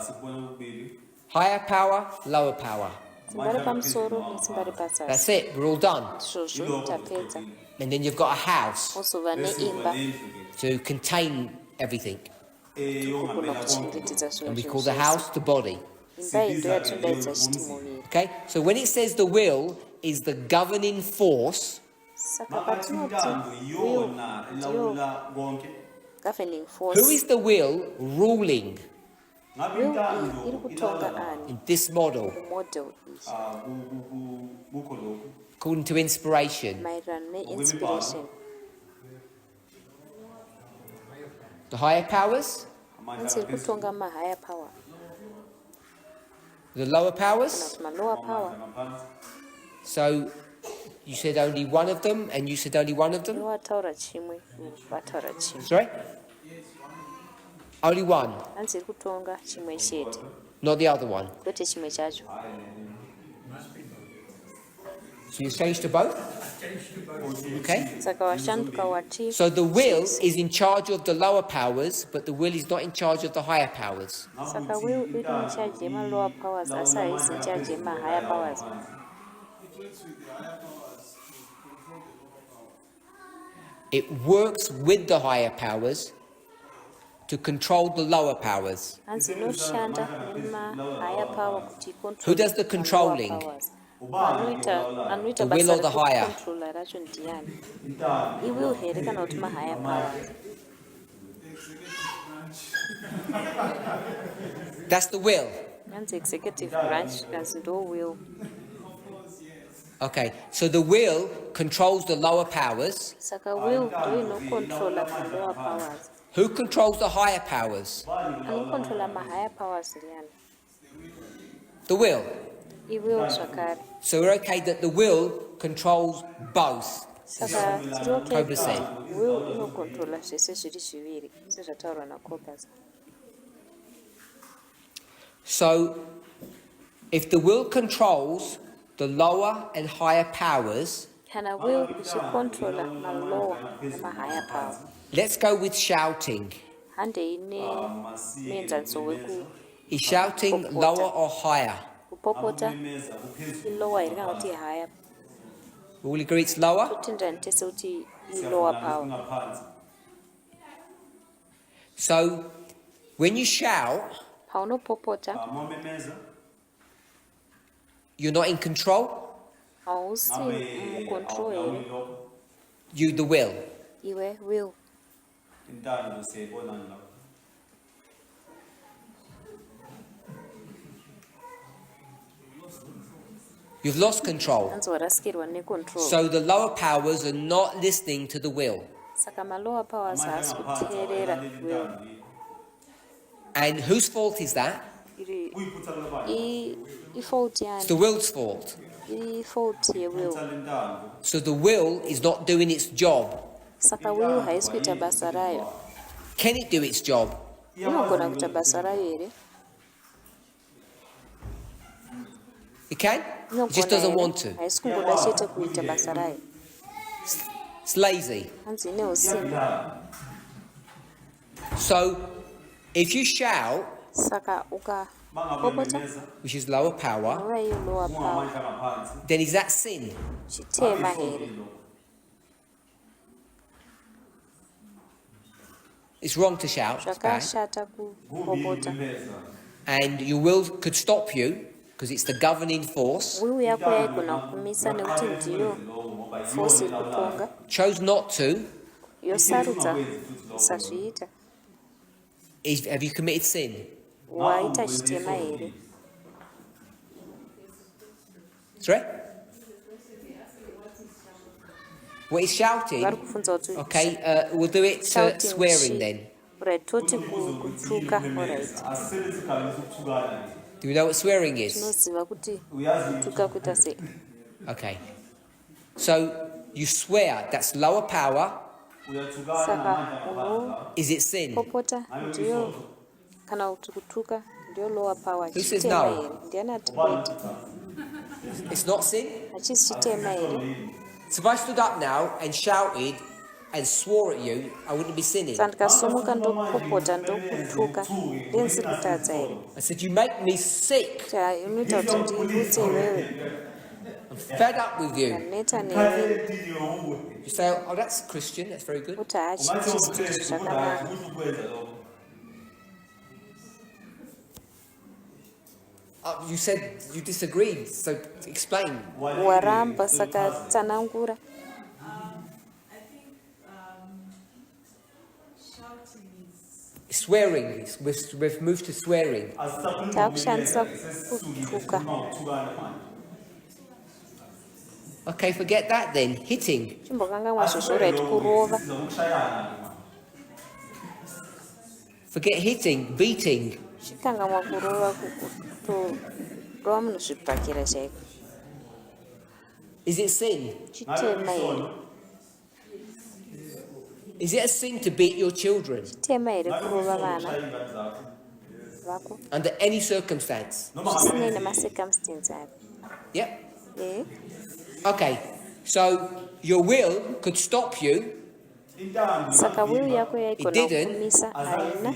Sikubona ubili. Higher power, lower power. simba repamusoro nesimba repazasi. That's it. We're all done. izvozvo tapedza. And then you've got a house wozova neimba to contain everything. kugona kuchengetedza And we zvinhu call the zvose. house the body. imba iyi ndo yatindaidza chiti muviri. Okay? So when it says the will is the governing force, Saka patinoti will ndio governing force. Who is the will ruling Will iri kutonga ani in this model model ishi according to inspiration? mairana ne-inspiration. The higher powers? Anzi iri kutonga ma-higher power The lower kana powers? kuti ma-lower power. So you said only one of them, and you said only one of them? Iwe wataura chimwe vataura chimwe. Sorry? Only one, Anzi iri kutonga chimwe chete not the other one. kwete chimwe chacho. So you changed to both? Okay. Saka washanduka wati. So the will is in charge of the lower powers, but the will is not in charge of the higher powers. Saka will iri in charge yema-lower powers asi haisi in charge yema-higher powers. It works with the higher powers to control the lower powers. Anzi inoshanda nema-higher power kuti Who does the controlling? Anoita The will or basa the higher? rekukontrola racho ndiani? Iwill here kana kuti ma-higher powers? That's the will. Anzi executive branch kanzi ndo will. Okay, so the will controls the lower powers. Saka will ndo inokontrola ma-lower powers. Who controls the higher powers? Anokontrola ma-higher powers ndiani? The will. Iwill zvakare. So we're okay that the will controls both. Saka tiri okay Cobra said. kuti will inokontrola zvese zviri zviviri sezvataurwa naCobus. So if the will controls the lower and higher powers, Kana will ichikontrola ma-lower nema-higher power. let's go with shouting. Handei neenzaniso weku Is shouting Popota. lower or higher? kupopota i-lower here kana kuti i-higher. We all agree it's lower? Totendani tese kuti i-lower power. So when you shout, Paunopopota you're not in control, hausi mucontrol here. you the will. Iwe will. You've lost control. Anzi warasikirwa necontrol. So the lower powers are not listening to the will. Saka ma-lower powers haasi kuteerera will. And whose fault is that? Iri i-fault It's the yani. will's fault. I-fault ye-will. So the will is not doing its job. Saka will haisi kuita basa rayo. Can it do its job? Inogona kuita basa rayo here. It can? It just doesn't want to. Haisi kungoda chete kuita basa rayo. It's lazy. Anzi ine usimba. So if you shout, Saka ukapopota which is lower power, nova iyo lower power. then is that sin? Chitema here. It's wrong to shout. It's bad. Zvakashata kupopota. And your will could stop you because it's the governing force. Will yako yaigona kumisa nekuti ndiyo force iri kutonga. Chose not to. Yosarudza sazviita. Have you committed sin? Waita chitema here. Sorry? What is shouting? Vari kufunza kuti Okay, we'll do it shouting swearing then. Alright, toti kutuka. Alright. Do you know what swearing is? Tinoziva kuti kutuka kuita sei. Okay. So you swear, that's lower power. Saka Is it sin? unopopota ndiyo kana kuti kutuka ndiyo lower power. Who says Chitema no? here. Ndiani ati kwete. It's not sin? Hachisi chitema here. So if I stood up now and shouted and swore at you, I wouldn't be sinning. Sandikasumuka ndokupopota ndokutuka ndensiri kutadza here. I said, you make me sick. Unoita kuti ndivutse iwewe. I'm fed up with you. Ndaneta newe. You say, oh, that's Christian, that's very good. Kuti hachisi chinhu zvakanaka. You said you disagreed, so explain. Waramba saka tsanangura. Swearing. We've moved to swearing. Takushandisa kutuka. Okay, forget that then. Hitting. Chimbokanga sweswo kurova. Forget hitting. Beating. Chikangamwa kurova kurova munhu zvipakira chaiko. Is it sin? Chitema here. Is it a sin to beat your children? Chitema here kurova vana vako. Under any circumstance? Zvisinei nemacircumstance api. Yep. Yeah. Okay, so your will could stop you. Saka will yako It yaigona didn't. kukumisa haina.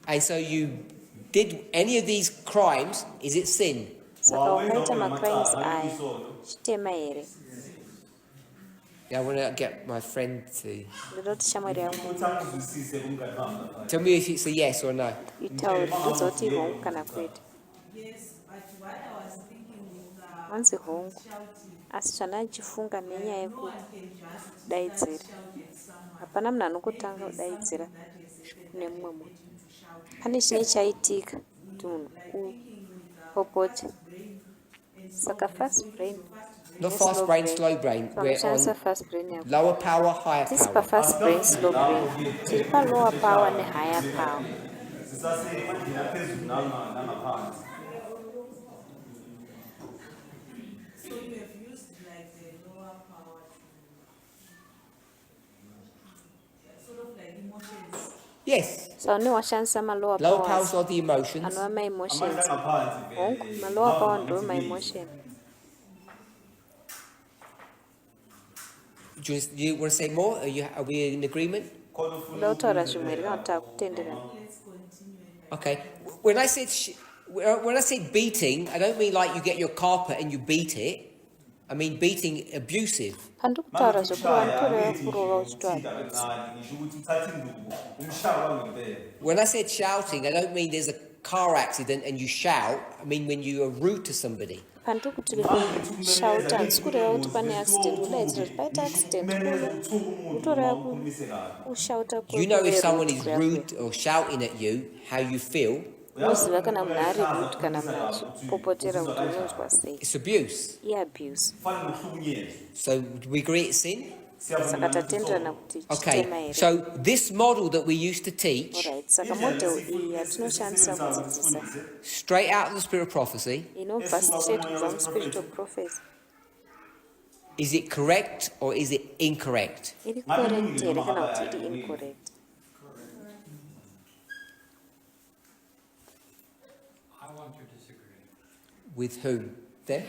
And so you did any of these crimes, is it sin? Saka ukaita macrimes aya. Chitema here. Yeah, I want to get my friend to Ndinoti shamwari yangu. tell me if it's a yes or no. Itauri ndozoti hongu kana kwete. Yes, but what I was thinking with Wanzi hongu. Asi chanachifunga nenyaya yekudaidzira. Hapana munhu anokutanga kudaidzira kune mumwe munhu. Pane chine chaitika kuti munhu upopote. Saka fast brain. Not fast brain, slow brain. We're on Fast brain yako. lower power, higher This power. is fast brain, slow brain. Tiripa lower power ne higher power. so you have used like the lower power to sort of like emotions. Yes. So ni washandisa ma lower Lower powers powers. are the emotions. Anova ma emotions. Hongu ma lower power ndo ma emotion. Do you want to say more? Are we in agreement? Ndotaura zvimwe kana kuti akutenderana. Okay. When I said beating, I don't mean like you get your carpet and you beat it. I mean beating abusive. Pandikutaura zvekuti vanotoreva kurova uchitwara. When I said shouting, I don't mean there's a car accident and you shout. I mean when you are rude to somebody. Pandikuti shauta handisi kureva kuti pane accident udaidzira kuti paita accident kutoreva kushauta. You know if someone is rude or shouting at you, how you feel. Unoziva kana munhu ari rude kana munhu achipopotera kuti unonzwa sei. It's abuse. Iabuse. So do we agree it's sin? Saka tatenderana kuti chitema Okay, here. so this model that we used to teach, Alright, saka model iyi yatinoshandisa kudzidzisa straight out of the spirit of prophecy, inobva straight kubva muspirit of prophecy. is it correct or is it incorrect? Iri correct here kana kuti iri incorrect. I want to disagree. With whom? Them?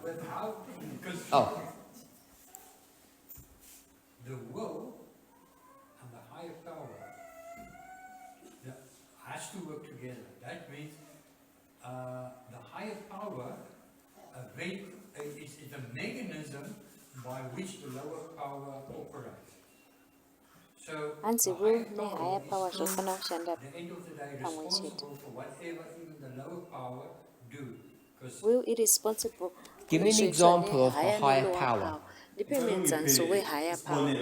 With how, because Oh, the will and the higher power has to work together. That means the higher power is a mechanism by which the lower power operates. So Hanzi the will higher ne higher power is zvofana kushanda at the end of the day pamwe chete. responsible for whatever even the lower power do. Because Will irresponsible. give me an example of a higher power. Ndipe muenzaniso we-higher power.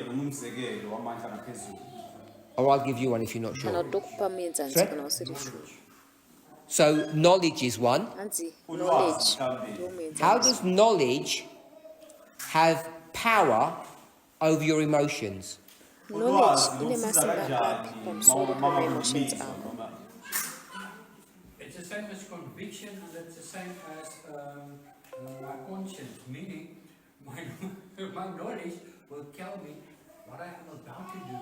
Or I'll give you one if you're not Kana sure. tokupa muenzaniso kana usiri sure. So knowledge is one. Hanzi knowledge ndiwo muenzaniso. How does knowledge have power over your emotions? Knowledge ine masimba api pamusoro pema-emotions ako. it's the same as conviction and it's the same as my conscience, meaning my knowledge will tell me what I am about to do.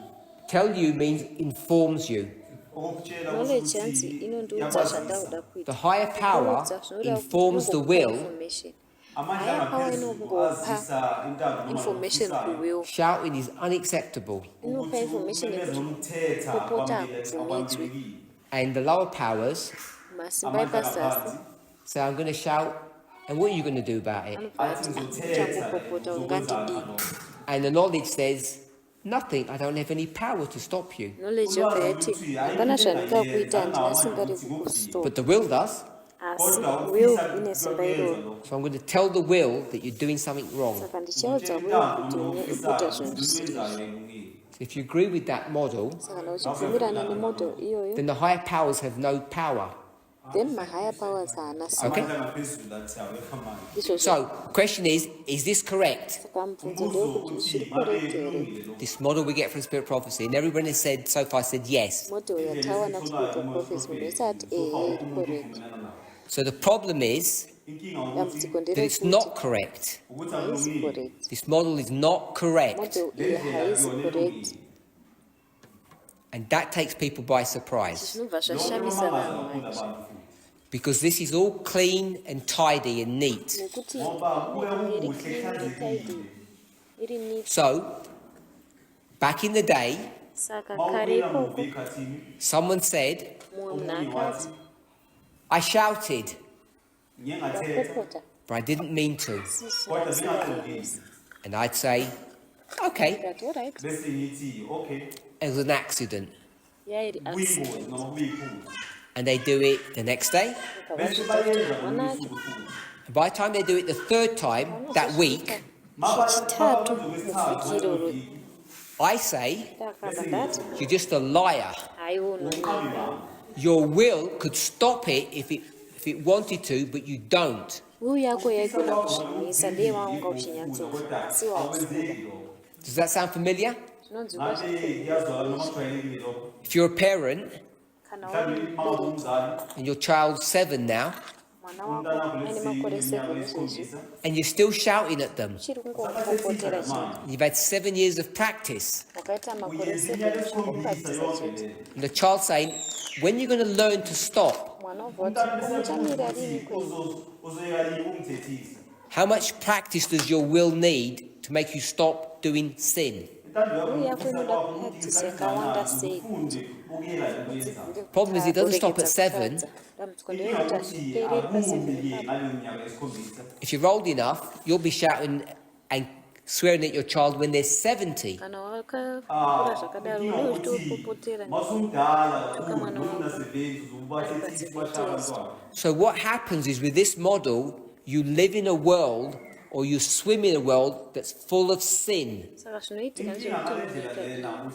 Tell you means informs you. Knowledge hanzi inondiudza zvandakuda kuita. The higher power informs the will. Information. Higher power inongopa information kuwill. Shouting is unacceptable. Inopa information yekuti popota hakubvumidzwi. And the lower powers Masimba epazasi say, I'm going to shout, and what are you going to do about it? anobva ati uchangopopota ungandidii. And the knowledge says, nothing, I don't have any power to stop you. Knowledge yobva yati hapana zvandingakuita handina simba rekukustop. But the will does. Asi will ine simba iroro. So I'm going to tell the will that you're doing something wrong. Saka ndichaudza will kuti unoita zvinhu zvisiri izvo. If you agree with that model, saka na uchibvumirana nemodel iyoyo, then the higher powers have no power. then ma-higher powers haana simba. Okay? amandla ngaphezulu athi awekho amandla. Izvozvo So, question is this correct? saka mubvunzo ndewekuti zviri correct here. This model we get from Spirit Prophecy, and everyone has said so far said yes. Model yatawana kuspirit of prophecy munhu wese ati iri correct. So the problem is Dambudziko that it's nderekuti not correct. haisi correct. This model is not correct, Model iyi haisi correct. and that takes people by surprise Zvinobva zvashamisa vanhu vacho. because this is all clean and tidy and neat. Nekuti iri clean, iri tidy, iri neat. So, back in the day, Saka kare ikoko someone said, mumwe munhu akati I shouted, ndakopota but I didn't mean to. sisizvazivaisi. And I'd say, okay, Ndikati alright, bese ngithi okay it was an accident. yairi accident. kuyingozi noma kuyiphutha And they do it the next day. bese Ukavazvita kuti bayenza wanacho futhi. And by the time they do it the third time that week, chitatu muvhiki iroro I say, ndakamba ndati you're just a liar. haiwononga Your will could stop it if it wanted to, but you don't. will yako yaigona kuzvimisa ndiye wanga uchinyatsoa si wakufunga. Does that sound familiar? Zvinonzwika If you're a parent kana uri mubereki and your child's 7 now, mwana wako aine makore 7 izvezvi and you're still shouting at them, uchiri kungomupopotera chete you've had 7 years of practice, wakaita makore 7 uchimupractisa chete and the child saying, when are you going to learn to stop? mwana wobva muchamira rini kwenyu. How much practice does your will need to make you stop doing sin? will yako inoda kupractice yakawanda sei kuti Problem is, it doesn't stop at 7. dambudziko nderekuti hazvipereri pa7. If you're old enough, you'll be shouting and swearing at your child when they're 70. Kana wakakura zvakadaro une uchitopopotera tuka mwana wako ari pa7 So what happens is with this model, you live in a world or you swim in a world that's full of sin. saka zvinoitika ndezvekuti munyika inorarama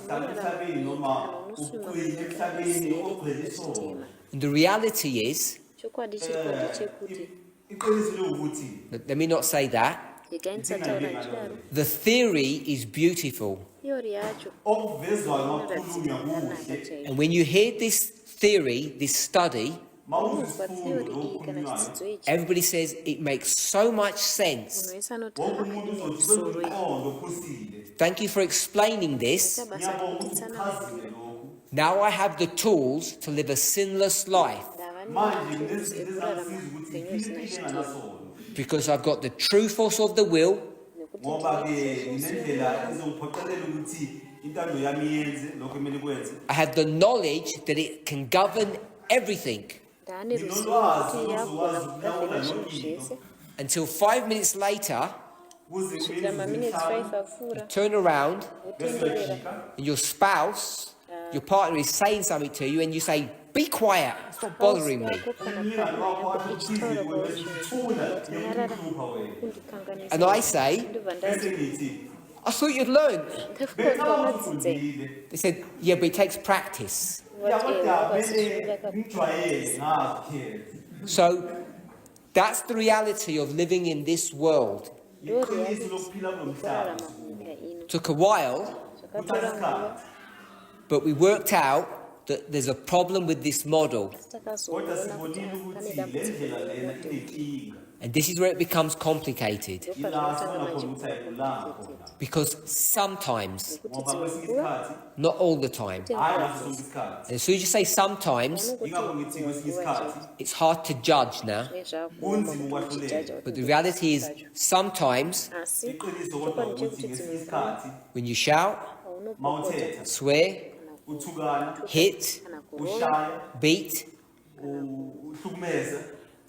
And the reality is, chokwadi chiri ndechekuti let me not say that, igai ndisataura ichidaro the theory is beautiful. theory yacho And when you hear this theory, this study, unonzwa theory iyi kana chidzidzo ichi everybody says it makes so much sense. munhu wese anoti ine musoro iyi. Thank you for explaining this. Ita basa kunditsanangurira. Now I have the tools to live a sinless life Ndava nematools ekurarama upenyu husina chitiro because I've got the true force of the will, nekuti ngoba ke nginendlela ezongiphoqelela ukuthi intando yami yenze lokho emele kwenze I have the knowledge that it can govern everything. ndaane ruzivo kuti yakona kugavhena zvinhu zvese Until 5 minutes later, kusvikira maminutes 5 apfuura turn around wotenderera and your spouse, your partner is saying something to you and you say, be quiet, stop bothering me. yako kana partner yako ichitaura kwauri chinhu kuti nyarara kundikanganisa And I say, ndobva ndati I thought you'd learn. ndafikoti wakadzidzei They said, yeah, but it takes practice. So that's the reality of living in this world. Took a while, but we worked out that there's a problem with this model. And this is where it becomes complicated. Because sometimes, not all the time. And as soon as you say sometimes, it's hard to judge now. But the reality is, sometimes, when you shout, swear, hit, beat,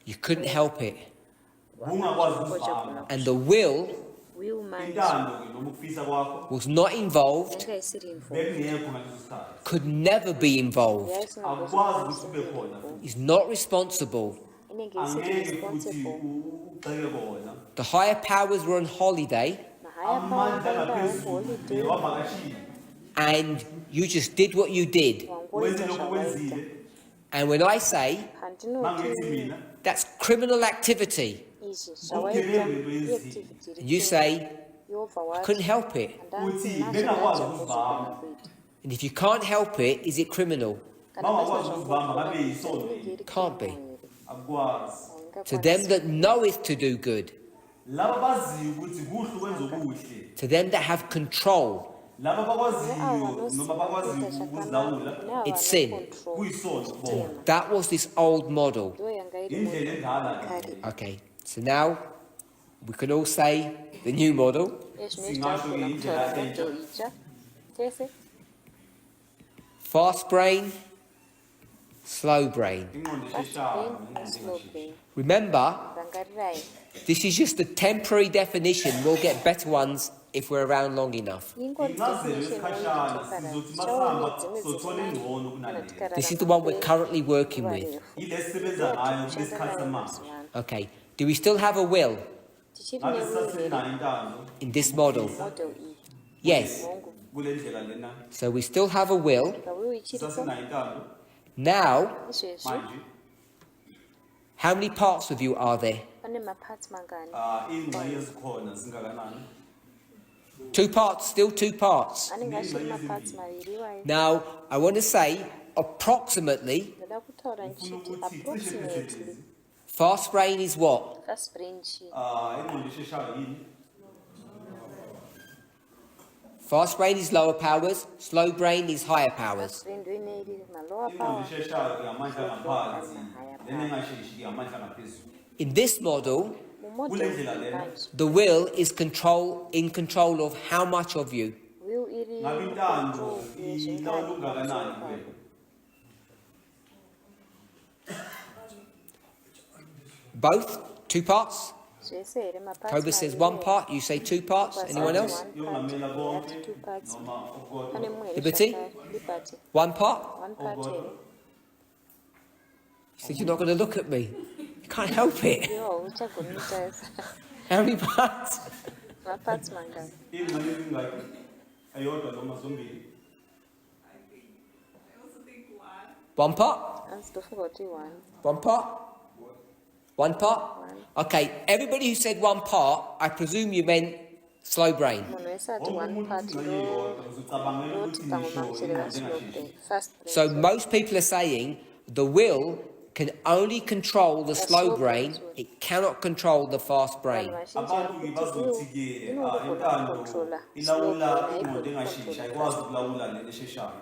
you couldn't help it. And the will was not involved, could never be involved, is not responsible. The higher powers were on holiday, and you just did what you did. wenze lokho kwenzile And when I say mangithi mina that's criminal activity, and you say, I couldn't help it. uthi bengakwazi ukuzibamba And if you can't help it, is it criminal? bangakwazi ukuzibamba ngabe yisono Can't be. akukwazi To them that knoweth to do good, laba baziyo ukuthi kuhle ukwenza okuhle to them that have control, laba bakwaziyo noma bakwaziyo ukuzilawula it's sin. kuyisono kubona That was this old model. indlela endala le. Okay, so now we can all say the new model. Fast brain, slow brain. ingqondo esheshayo ingqondo engasheshayo. Remember, this is just a temporary definition. We'll get better ones if we're around long enough. incazelo yesikhashana sizothi masihamba sothola ingcono kunale This is the one we're currently working with. ile sisebenza ngayo kulesikhathi samanje Okay, do we still have a will ngabe sisasenayo intando in this model? Yes. kule ndlela lena So we still have a will. sisasenayo intando Now, manje how many parts of you are there? ingxenye ezikhona zingakanani 2 parts, still 2 parts. Now, I want to say approximately, fast brain is what? ingqondo esheshayo yini Fast brain is lower powers, slow brain is higher powers. ingqondo esheshayo ngamandla ngaphansi lena engasheshi ngamandla ngaphezulu In this model, kule ndlela lena the will is in control of how much of you. ngabe intando ilawula ungakanani kuwena Both? 2 parts? Cobra says 1 part, you say 2 parts. Anyone else? yongamela bonke noma okukodwa Liberty? 1 part? You said you're not going to look at me. You can't help it. How many parts? ingxenye ezingaki ayodwa noma zombili I also think one. 1 part? 1 part? 1 part? Okay, everybody who said 1 part, I presume you meant slow brain. So most people are saying the will can only control the slow brain, it cannot control the fast brain. abantu bazothi-ke intando ilawula ingqondo engasheshi ayikwazi ukulawula lena esheshayo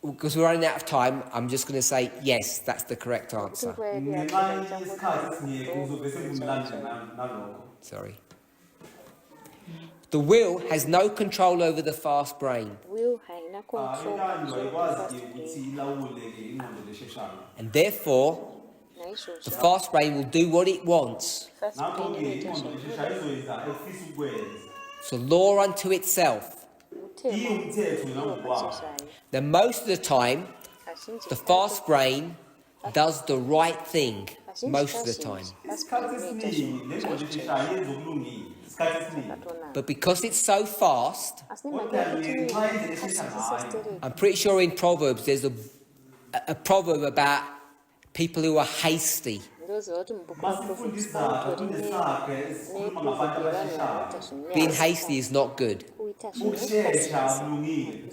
Because we're running out of time, I'm just going to say, yes, that's the correct answer. ngenxa yesikhathi esingekho ngizobe sengimlande nalokho Sorry. The will has no control over the fast brain. intando ayikwazi-ke ukuthi ilawule-ke ingqondo lesheshayo And therefore, the fast brain will do what it wants. ngakho-ke ingqondo lesheshayo izoyenza efisa ukwenza It's a law unto itself. iwumthetho ngangokwayo Now, most of the time, the fast brain does the right thing. Most of the time. isikhathi esiningi le ngqondo esheshayo yenza okulungile isikhathi esiningi But because it's so fast, kodwa ngenxa yendlela eshesha ngayo I'm pretty sure in Proverbs there's a proverb about people who are hasty. masifundisa kunesakhe esikhuluma ngabantu abasheshayo Being hasty is not good. ukushesha akulungile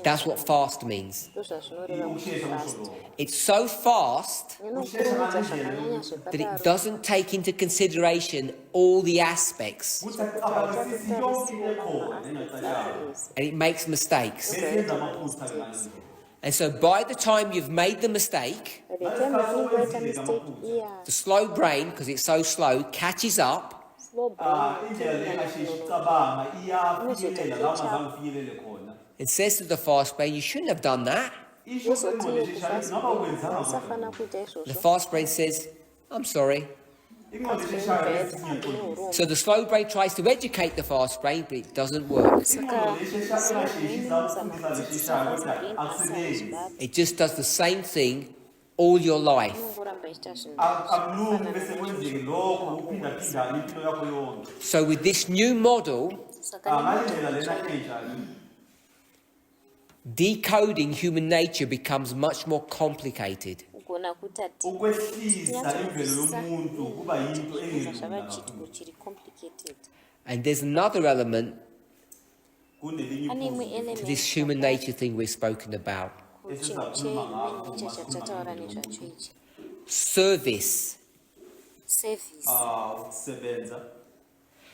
That's what fast means. ukushesha kusho lokho It's so fast ukushesha ngalendlela that it doesn't take into consideration all the aspects ukuthi acabangisisi yonke into ekhona engacatshayo and it makes mistakes. bese yenza amaphutha ngalendlela And so by the time you've made the mistake, the slow brain, because it's so slow, catches up indlela le engasheshi ucabanga iyafikelela la ungazange ufikelele khona and says to the fast brain, you shouldn't have done that. isho ingqondo esheshayo ithi ngaba wenzanga kodwa The fast brain says, I'm sorry. ingqondo esheshayo esiyiqondisa So the slow brain tries to educate the fast brain, but it doesn't work. ingqondo esheshayo engasheshi izama ukufundisa le esheshayo kodwa akusebenzi It just does the same thing all your life. akulungi bese kwenzeke lokho uphindaphindana impilo yakho yonke So with this new model, saka Ngalendlela lena nemhinduro enjani decoding human nature becomes much more complicated. ugona kutati ukwehlisa imvelo yomuntu kuba yinto engelula zvakachitwa kakhulu. chiri complicated. And there's another element Kunelinye Pane imwe iphuzu to element this human nature thing we're spoken about. kuchinhu chehuman nature chatataura nezvacho ichi. Service. Service. ukusebenza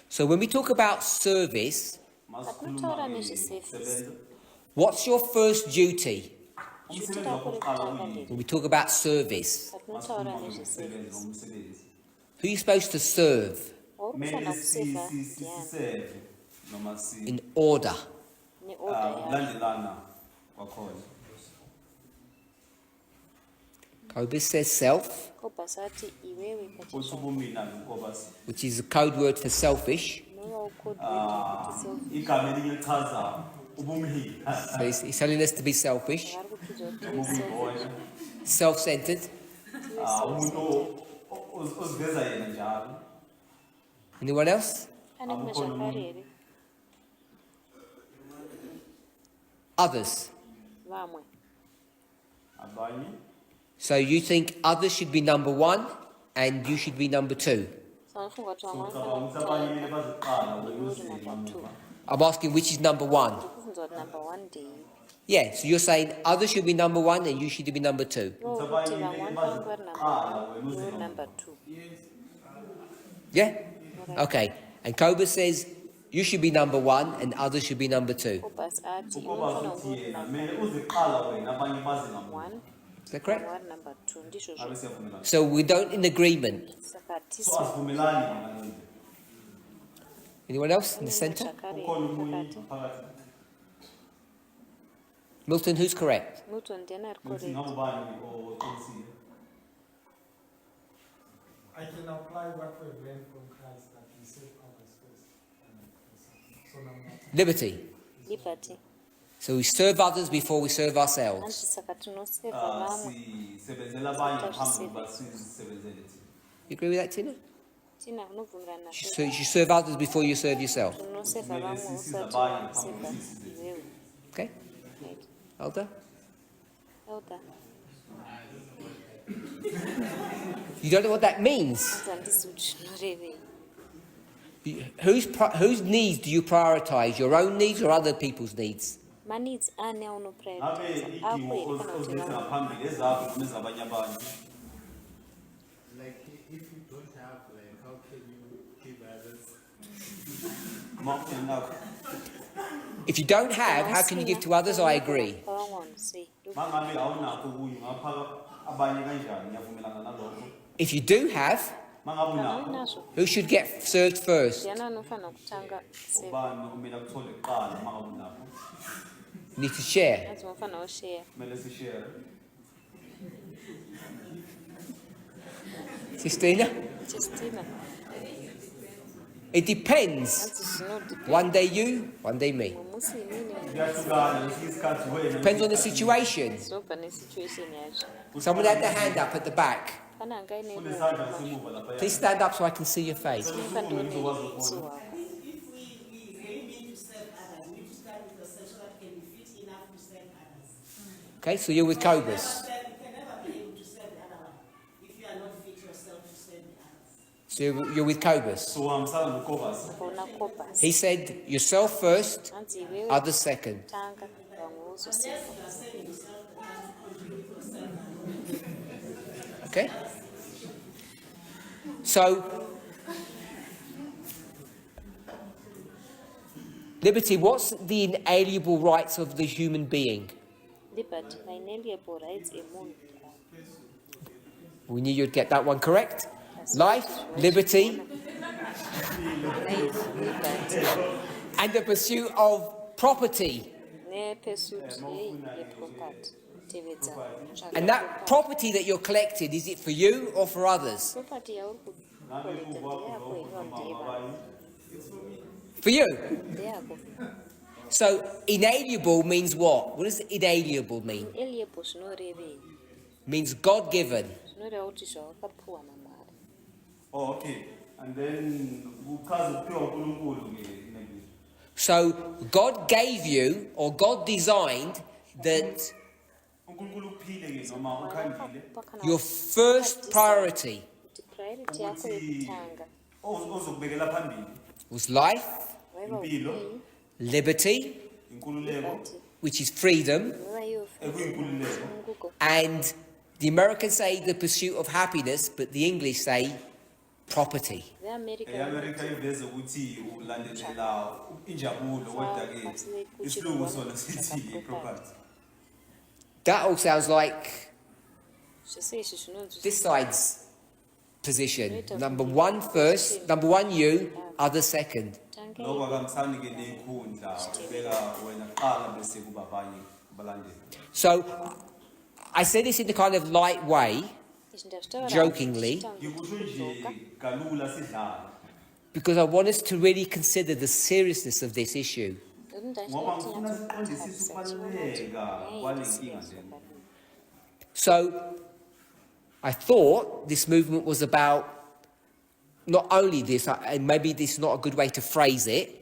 So when we talk about service, Patinotaura nezveservice. what's your first duty umsebenzi wakho wokuqala uyini when we talk about service? Patinotaura umsebenzi nezveservice. umsebenzi Who are you supposed to serve Waurikufana kuseva ndiani siseve noma in order? neorder yayo. kulandelana kwakhona Cobus says self, Kobus ati iwewe uthi pachako ubumina nokobasi which is a code word for selfish. nova ucode word kuti selfish. igama elinye lichaza ubumhili So he's telling us to be selfish, Vari kukhidza kuti tive selfish. ubumboya self-centered. umuntu oziveza yena njalo Anyone else? Pane mumwe zvakare here Others. vamwe. abanye So you think others should be number one and you should be number two. Sanofunga kuti vamwe ucabanga ukuthi vanofanira abanye baziqala wena uri uzime number two. ngemuva. I'm asking which is number one. Ndikubvunza kuti number one ndeyi. Yeah, so you're saying others should be number one and you should be number two. No, kuti vamwe vanofanira vari number one, iwe uri number two. Yeah? Okay. And Cobus says you should be number one and others should be number two. Kobus ati iwe Ukoba unofanira ukuthi kunge uri yena number kumele uziqala wena abanye bazi ngamuva. one, Is that correct? vari number two. Ndizvo Abe zvo. siyavumelana. So we don't in agreement. Saka So tisi asivumelani ngalendlela. Anyone else in the center? zvakare Ukhona omunye pakati. phakathi. Milton, who's correct? Milton ndiani ari Ukuthi correct. ngabe ubani oqinisile. I can apply what we've learned from Christ that we save others first. So number Liberty. Liberty. So we serve others before we serve ourselves. Hanzi saka tinoseva vamwe. Sisebenzela abanye ngaphambi kokuba sizisebenzele thina. You agree with that, Tina? Tina unobvumirana So you should serve others before you serve yourself. unoseva Kumele vamwe sisize usati abanye ngaphambi unoseva kokuba sizisebenzele. iwewe. Okay? Right. Elder? Elder. You don't know what that means. Hanzi handisi kuti zvinorevei. Whose needs do you prioritize? Your own needs or other people's needs? Maneeds ani Ngabe aunoprioritiza idingo ako here kana kuti ozibeka vamwe. ngaphambili ezakho noma ezabanye abantu. Like, if you don't have, like, how can you give others? Martin nakho. If you don't have, how can you give to others? I agree. Vamwe sei. Mangabe awunakho kunye ngapha abanye kanjani ngiyavumelana nalokho. If you do have, Mangabe Kana unakho uinazvo. who should get served first? Ndiani anofanira kutanga seva. ubani kumele akuthole kuqala mangabe unakho. You need to share. Hanzi munofanira kushare. Kumele sishare. Sistina? Justina. It depends. Hanzi zvinodependa. One day you, one day me. Musi inini Kuyahlukana ngesinye isikhathi wena. Depends on the situation. zvinobva nesituation yacho. Someone had their hand up at the back. Pane anga ine Kunesandla semuva lapha. Please stand up so I can see your face. unofanira kuone musi wako. If we really mean to serve others, we need to start with yourself so that you can be fit enough to serve others. Okay, so you're with You Cobus. can never be able to serve the other one if you are not fit yourself to serve the others. So you're with Cobus. So uhambisana nokobasi. Bona Kobus. He said yourself first, Hanzi iwewe others second. tanga vamwe uzoseva. Unless you are serving yourself, the time to contribute yourself. Okay? So, Liberty, what's the inalienable rights of the human being? Liberty, inalienable rights emunhu. We knew you'd get that one correct. Life, liberty, Life, liberty. and the pursuit of property. Nepursuit yeproperty. Kutevedza. And that property that you're collecting, is it for you or for others? Property yauri kukolekta ndeyako ino ndeyevamwe. For you. Ndeyako. So, inalienable means what? What does inalienable mean? Inalienable zvinorevei. Means God-given. Zvinoreva kuti zvawakapiwa naMwari. Oh, okay. And then kuchaza kuphiwa uNkulunkulu ngeNengizo. So God gave you, or God designed, that uNkulunkulu uphile ke noma ukhandile your first priority priority yakho yokuthanga ozokubekela phambili was life, impilo, liberty, inkululeko, which is freedom, ekuyinkululeko, and the Americans say the pursuit of happiness, but the English say property. eAmerica iveze ukuthi ulandelela injabulo kodwa ke isilungu sona sithi property. That all sounds like this side's position. Number one first, number one you, others second. Lokho akamsani ke neyikhundla ubeka wena kuqala bese kuba abanye abalandeli. So I say this in a kind of light way, jokingly, Ngikusho nje kalula sidlala because I want us to really consider the seriousness of this issue. ngoba ngifuna siqondisise ukubaluleka kwalenkinga lena. So I thought this movement was about not only this, and maybe this is not a good way to phrase it,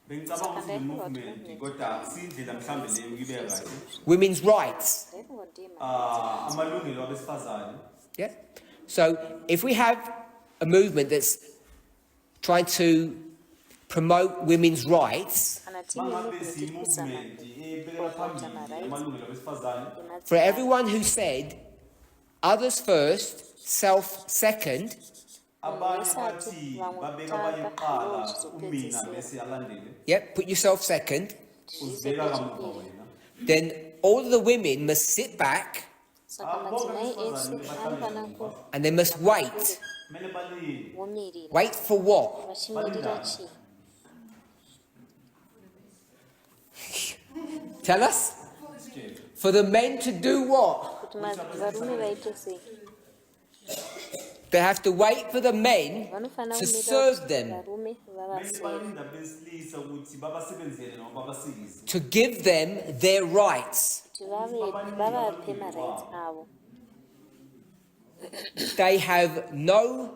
Bengicabanga ukuthi movement kodwa sindlela mhlambe leyo ngibeka kahle. women's rights. Amalungelo abesifazane. Yeah. So if we have a movement that's trying to promote women's rights, Mangabe si movement ebekela phambili amalungelo abesifazane. for everyone who said others first, self second, Abanye bathi babeka abanye kuqala umina bese alandele. yep, put yourself second, Uzibeka kamuva wena. then all of the women must sit back and they must wait. Kumele balinde. Wait for what? Tell us. For the men to do what? They have to wait for the men to serve them, Balinda besilisa ukuthi babasebenzele noma babasikise. to give them their rights. They have no,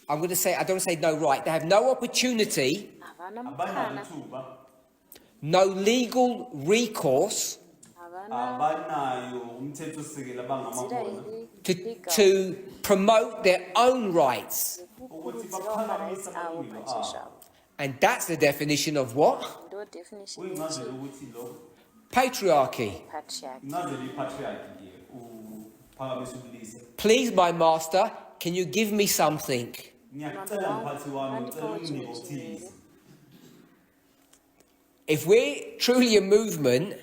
I'm going to say, I don't want to say no right, they have no opportunity, Abanayo ithuba, no legal recourse abanayo umthethosisekelo abangamabona to promote their own rights. ukuthi baphakamise amalungelo abo. And that's the definition of what? Uyincazelo ukuthi lo Patriarchy. incazelo ipatriarchy ke uphakamisa ubulisa. Please, my master, can you give me something? Ngiyacela mphathi wami ngicela unginike okuthize. If we're truly a movement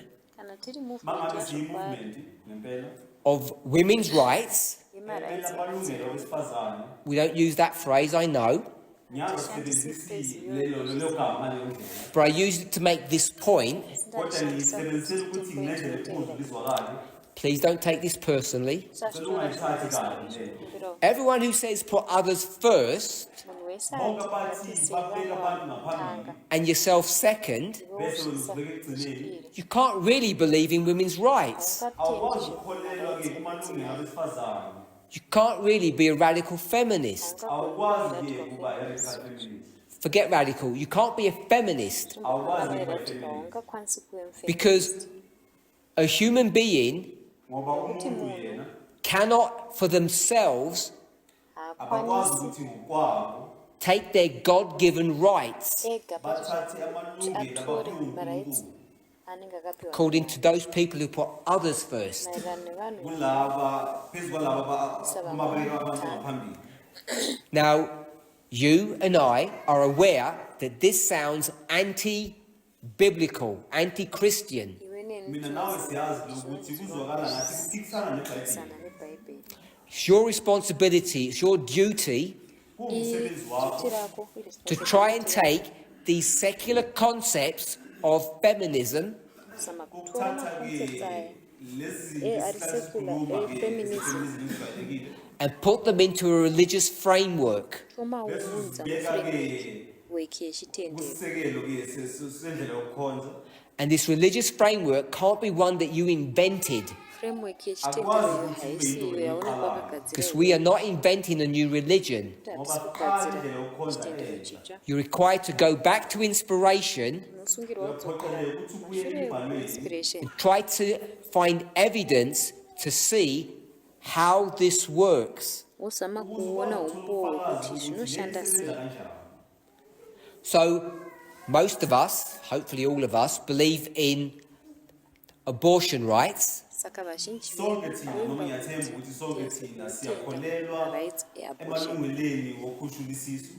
Mangabe siyi movement ngempela of women's rights, ngempela amalungelo abesifazane we don't use that phrase, I know, ngiyangasebenzisi lelo gama ngaleyo ndlela. but I use it to make this point. Kodwa ngiyisebenzisela ukuthi ngendlela ephuzulu izwakale. Please don't take this personally. Ngicela ungayithathi kabi lento. Everyone who says put others first Bonke bathi babeka abantu ngaphambili and yourself second, bese uzibeka ekugcineni. you can't really believe in women's rights. Awukwazi ukukholelwa ke kumalungelo abesifazane. You can't really be a radical feminist. Awukwazi ke ukuba i-radical feminist. Forget radical. You can't be a feminist Awukwazi ukuba feminist. because a human being Ngoba umuntu yena cannot for themselves abakwazi ukuthi ngokwabo take their God-given rights bathathe amalungelo abaphiwe uNkulunkulu according to those people who put others first. kulaba phezu kwalaba ababeka abantu ngaphambili. Now, you and I are aware that this sounds anti-biblical, anti-Christian. Mina nawe siyazi ukuthi kuzwakala ngathi kuphikisana neBhayibheli. It's your responsibility, it's your duty Kuwumsebenzi wakho to try and take these secular concepts of feminism ukuthatha ke lezi esikhuluma ke feminism ijwayelekile and put them into a religious framework. bese uzibeka ke kusekelo ke sendlela yokukhonza. And this religious framework can't be one that you invented. framework yechitendero haisiyo yaonekwa akagadzira Because we are not inventing a new religion. hatisi kugadzira chitendero chitsva. You're required to go back to inspiration Unosungirwa kudzokera mushure kuinspiration and try to find evidence to see how this works. wozama kuona umboo kuti zvinoshanda sei. So, most of us, hopefully all of us, believe in abortion rights. Saka vazhinji sonke thina noma ngiyathemba ukuthi sonke thina siyakholelwa rights eabortion. emalungeleni wokhushula isisu.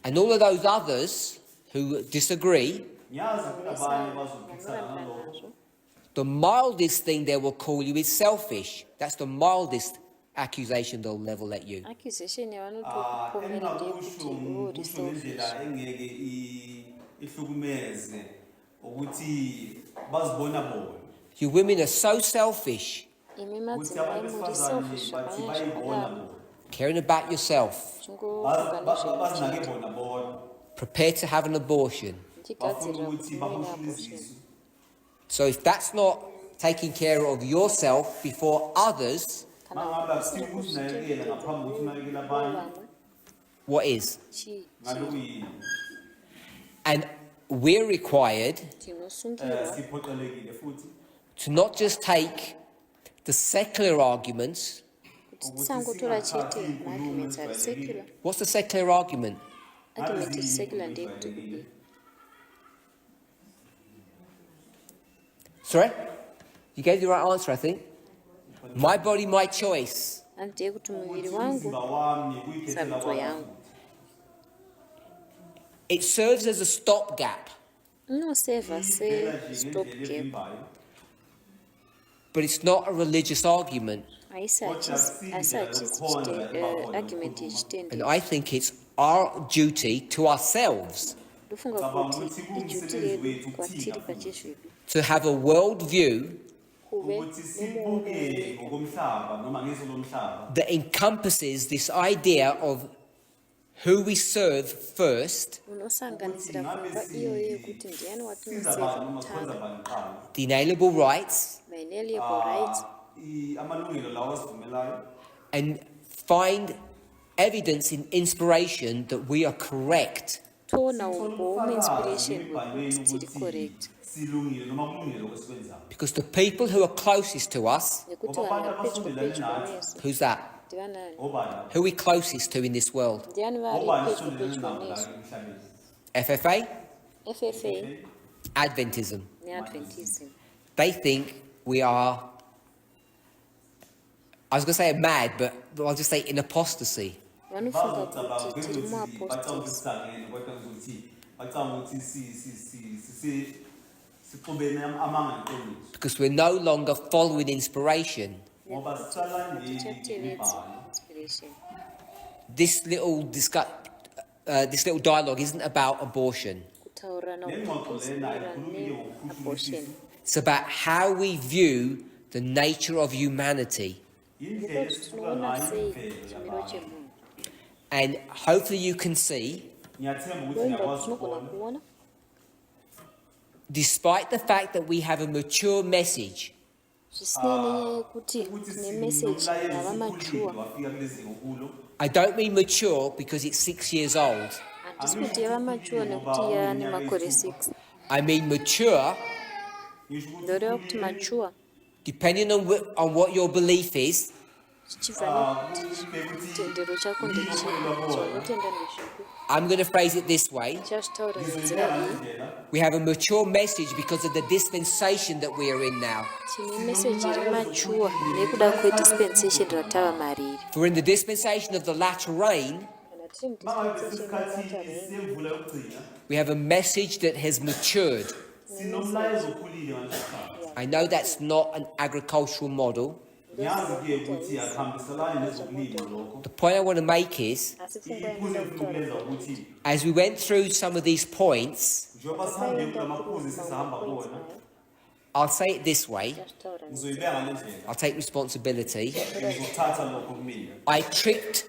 And all of those others who disagree, Ngiyazi kunabanye abazophikisana nalokho. the mildest thing they will call you is selfish. That's the mildest accusation they'll level at you. Accusation yavanotokukomera ndeyekuti uri Kusho selfish. ngendlela engeke ihlukumeze ukuthi bazibona bona. You women are so selfish, Imi Ukuthi madzimai abantu muri besifazane selfish bathi zvakanyanya bayibona zvakadaro. bona. caring about yourself, Chingofunga Bazinake nezveuchiti. bona bona. prepared to have an abortion. Bafuna Chigadzirira ukuthi kuita bakhushule abortion. isisu. So if that's not taking care of yourself before others, Kana Mangabe usina akusikho ukunakekela ngaphambi kokuthi unakekele abanye. vamwe, what is? chii Ngaloku yini? And we're required tinosungirwa Siphoqelekile futhi to not just take the secular arguments. kuti tisangotora chete maarguments ari secular. What's the secular argument? Argument iri secular ndeyekuti kudii. Sorry? You gave the right answer, I think. My body, my choice. Handiyekuti muviri ukuthi wangu umzimba wami kuyikhetela sarudzo kwami. yangu. It serves as a stopgap, Inoseva Ivela nje se-stop ngendlela gap. evimbayo. but it's not a religious argument. Haisi argument And yechitendero. I think it's our duty to ourselves Ndofunga kuti ijuti redu kwatiri pachezvivi to have a world view kuve Ukuthi nemuono sibuke ngokomhlaba noma ngeso lomhlaba. that encompasses this idea of who we serve first, unosanganisira pfungwa iyoyo yekuti ndiani Siza watinoseva abantu noma sikhonza kutanga, abantu kuqala. the inalienable rights, ma-inalienable rights, Amalungelo lawo asivumelayo. and find evidence in inspiration that we are correct. tona umboo inspiration wekuti tiri correct. Silungile noma kulungile lokho esikwenzayo. Because the people who are closest to us, Nekuti vanhu vari pedyo pedyo nesu who's that? ndivanani? Obani. Who are we closest to in this world? Ndiani vari Obani pedyo sisondelene pedyo nabo la nesu? emhlabeni. FFA? FFA Adventism. neadventism. They think we are, I was going to say mad, but I'll just say in apostasy. Vanofunga kuti tiri muapostles Because we're no longer following inspiration. tichatevedzi inspiration. This little dialogue isn't about abortion. Kutaurirana kukusirana neabortion. It's about how we view the nature of humanity. Nekuti tinoona sei chimiro chemunhu. And hopefully you can see, Ndoenda tinogona kuona despite the fact that we have a mature message, zvisinei nenyaya yekuti tine meseji yava mature. I don't mean mature because it's 6 years old. Handisi kuti yava mature nekuti yava nemakore 6. I mean mature Ndoreva kuti mature depending on what your belief is. zvichibva nekuti chitendero chako ndechii chaunotenda nezvipi. I'm going to phrase it this way. Ndichazvitaura nenzira iyi. We have a mature message because of the dispensation that we are in now. Tine meseji iri mature nekuda kwedispensation ratava mariri. For in the dispensation of the latter rain, Kana tiri mudispensation yakatarei, we have a message that has matured. I know that's not an agricultural model. The point I want to make is, asi pfungwa inoda kutaura kuti as we went through some of these points, I'll say it this way. ndichazvitaura nenzira. I'll take responsibility. I tripped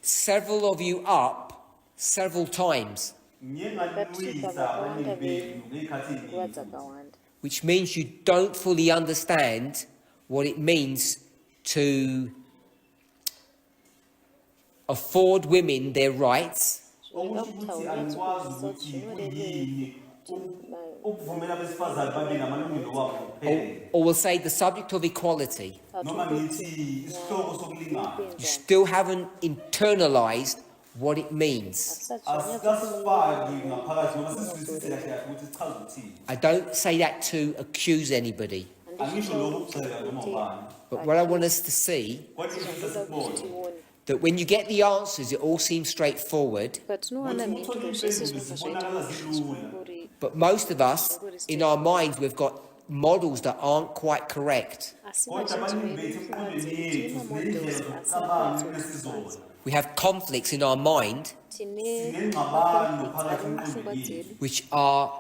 several of you up several times, Ndakatripa vakawanda venyu nguva dzakawanda. which means you don't fully understand what it means to afford women their rights, okusho ukuthi angikwazi ukuthi kuyini ukuvumela abesifazane babe namalungelo wabo kuphela. or we'll say the subject of equality. Noma ngithi isihloko sokulingana. You still haven't internalized what it means. Asikasifaki ngaphakathi ngoba sisizwisise kahle kahle ukuthi sichaza ukuthini. I don't say that to accuse anybody. Angisho lokho ukugxeka noma ubani. But what I want us to see, Kodwa ngifisa sikubone. that when you get the answers, it all seems straightforward. Ukuthi uthola impendulo zibonakala zilula. But most of us, in our minds, we've got models that aren't quite correct. Kodwa abaningi bethu emqondweni yethu sinendlela zokucabanga nesizotha. We have conflicts in our mind Sinengxabano phakathi emqondweni yethu. which are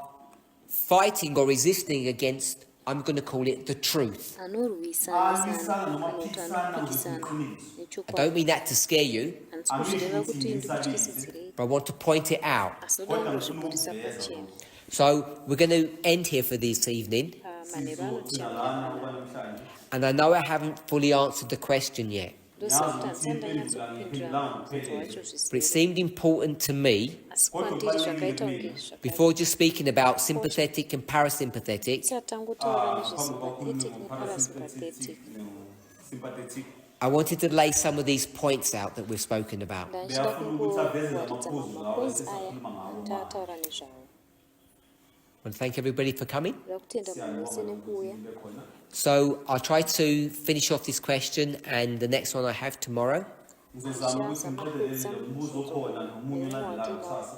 fighting or resisting against, I'm going to call it, the truth. Alwisana noma phikisana ngokuqiniso. I don't mean that to scare you, Angisho ukuthi ngisabile. but I want to point it out. Kodwa ngifuna ukuveza. So we're going to end here for this evening. Sizogcina lana ngoba namhlanje. And I know I haven't fully answered the question yet, Yazi ukuthi impendulo angiyiphendulanga kuphelele. but it seemed important to me, Kodwa kubalulekile kumina. before just speaking about sympathetic and parasympathetic, Phambi kokukhuluma ngo-parasympathetic no-sympathetic. I wanted to lay some of these points out that we've spoken about. Beyafuna ukuthi aveze lamaphuzu lawa esisakhuluma ngawo manje. I want to thank everybody for coming. Siyabonga ukuthi nibe khona. So I'll try to finish off this question and the next one I have tomorrow. Ngizozama ukuthi ngiqedelele lo mbuzo okhona nomunye olandelayo kusasa.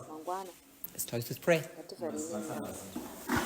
Let's close with prayer. Masithandaze.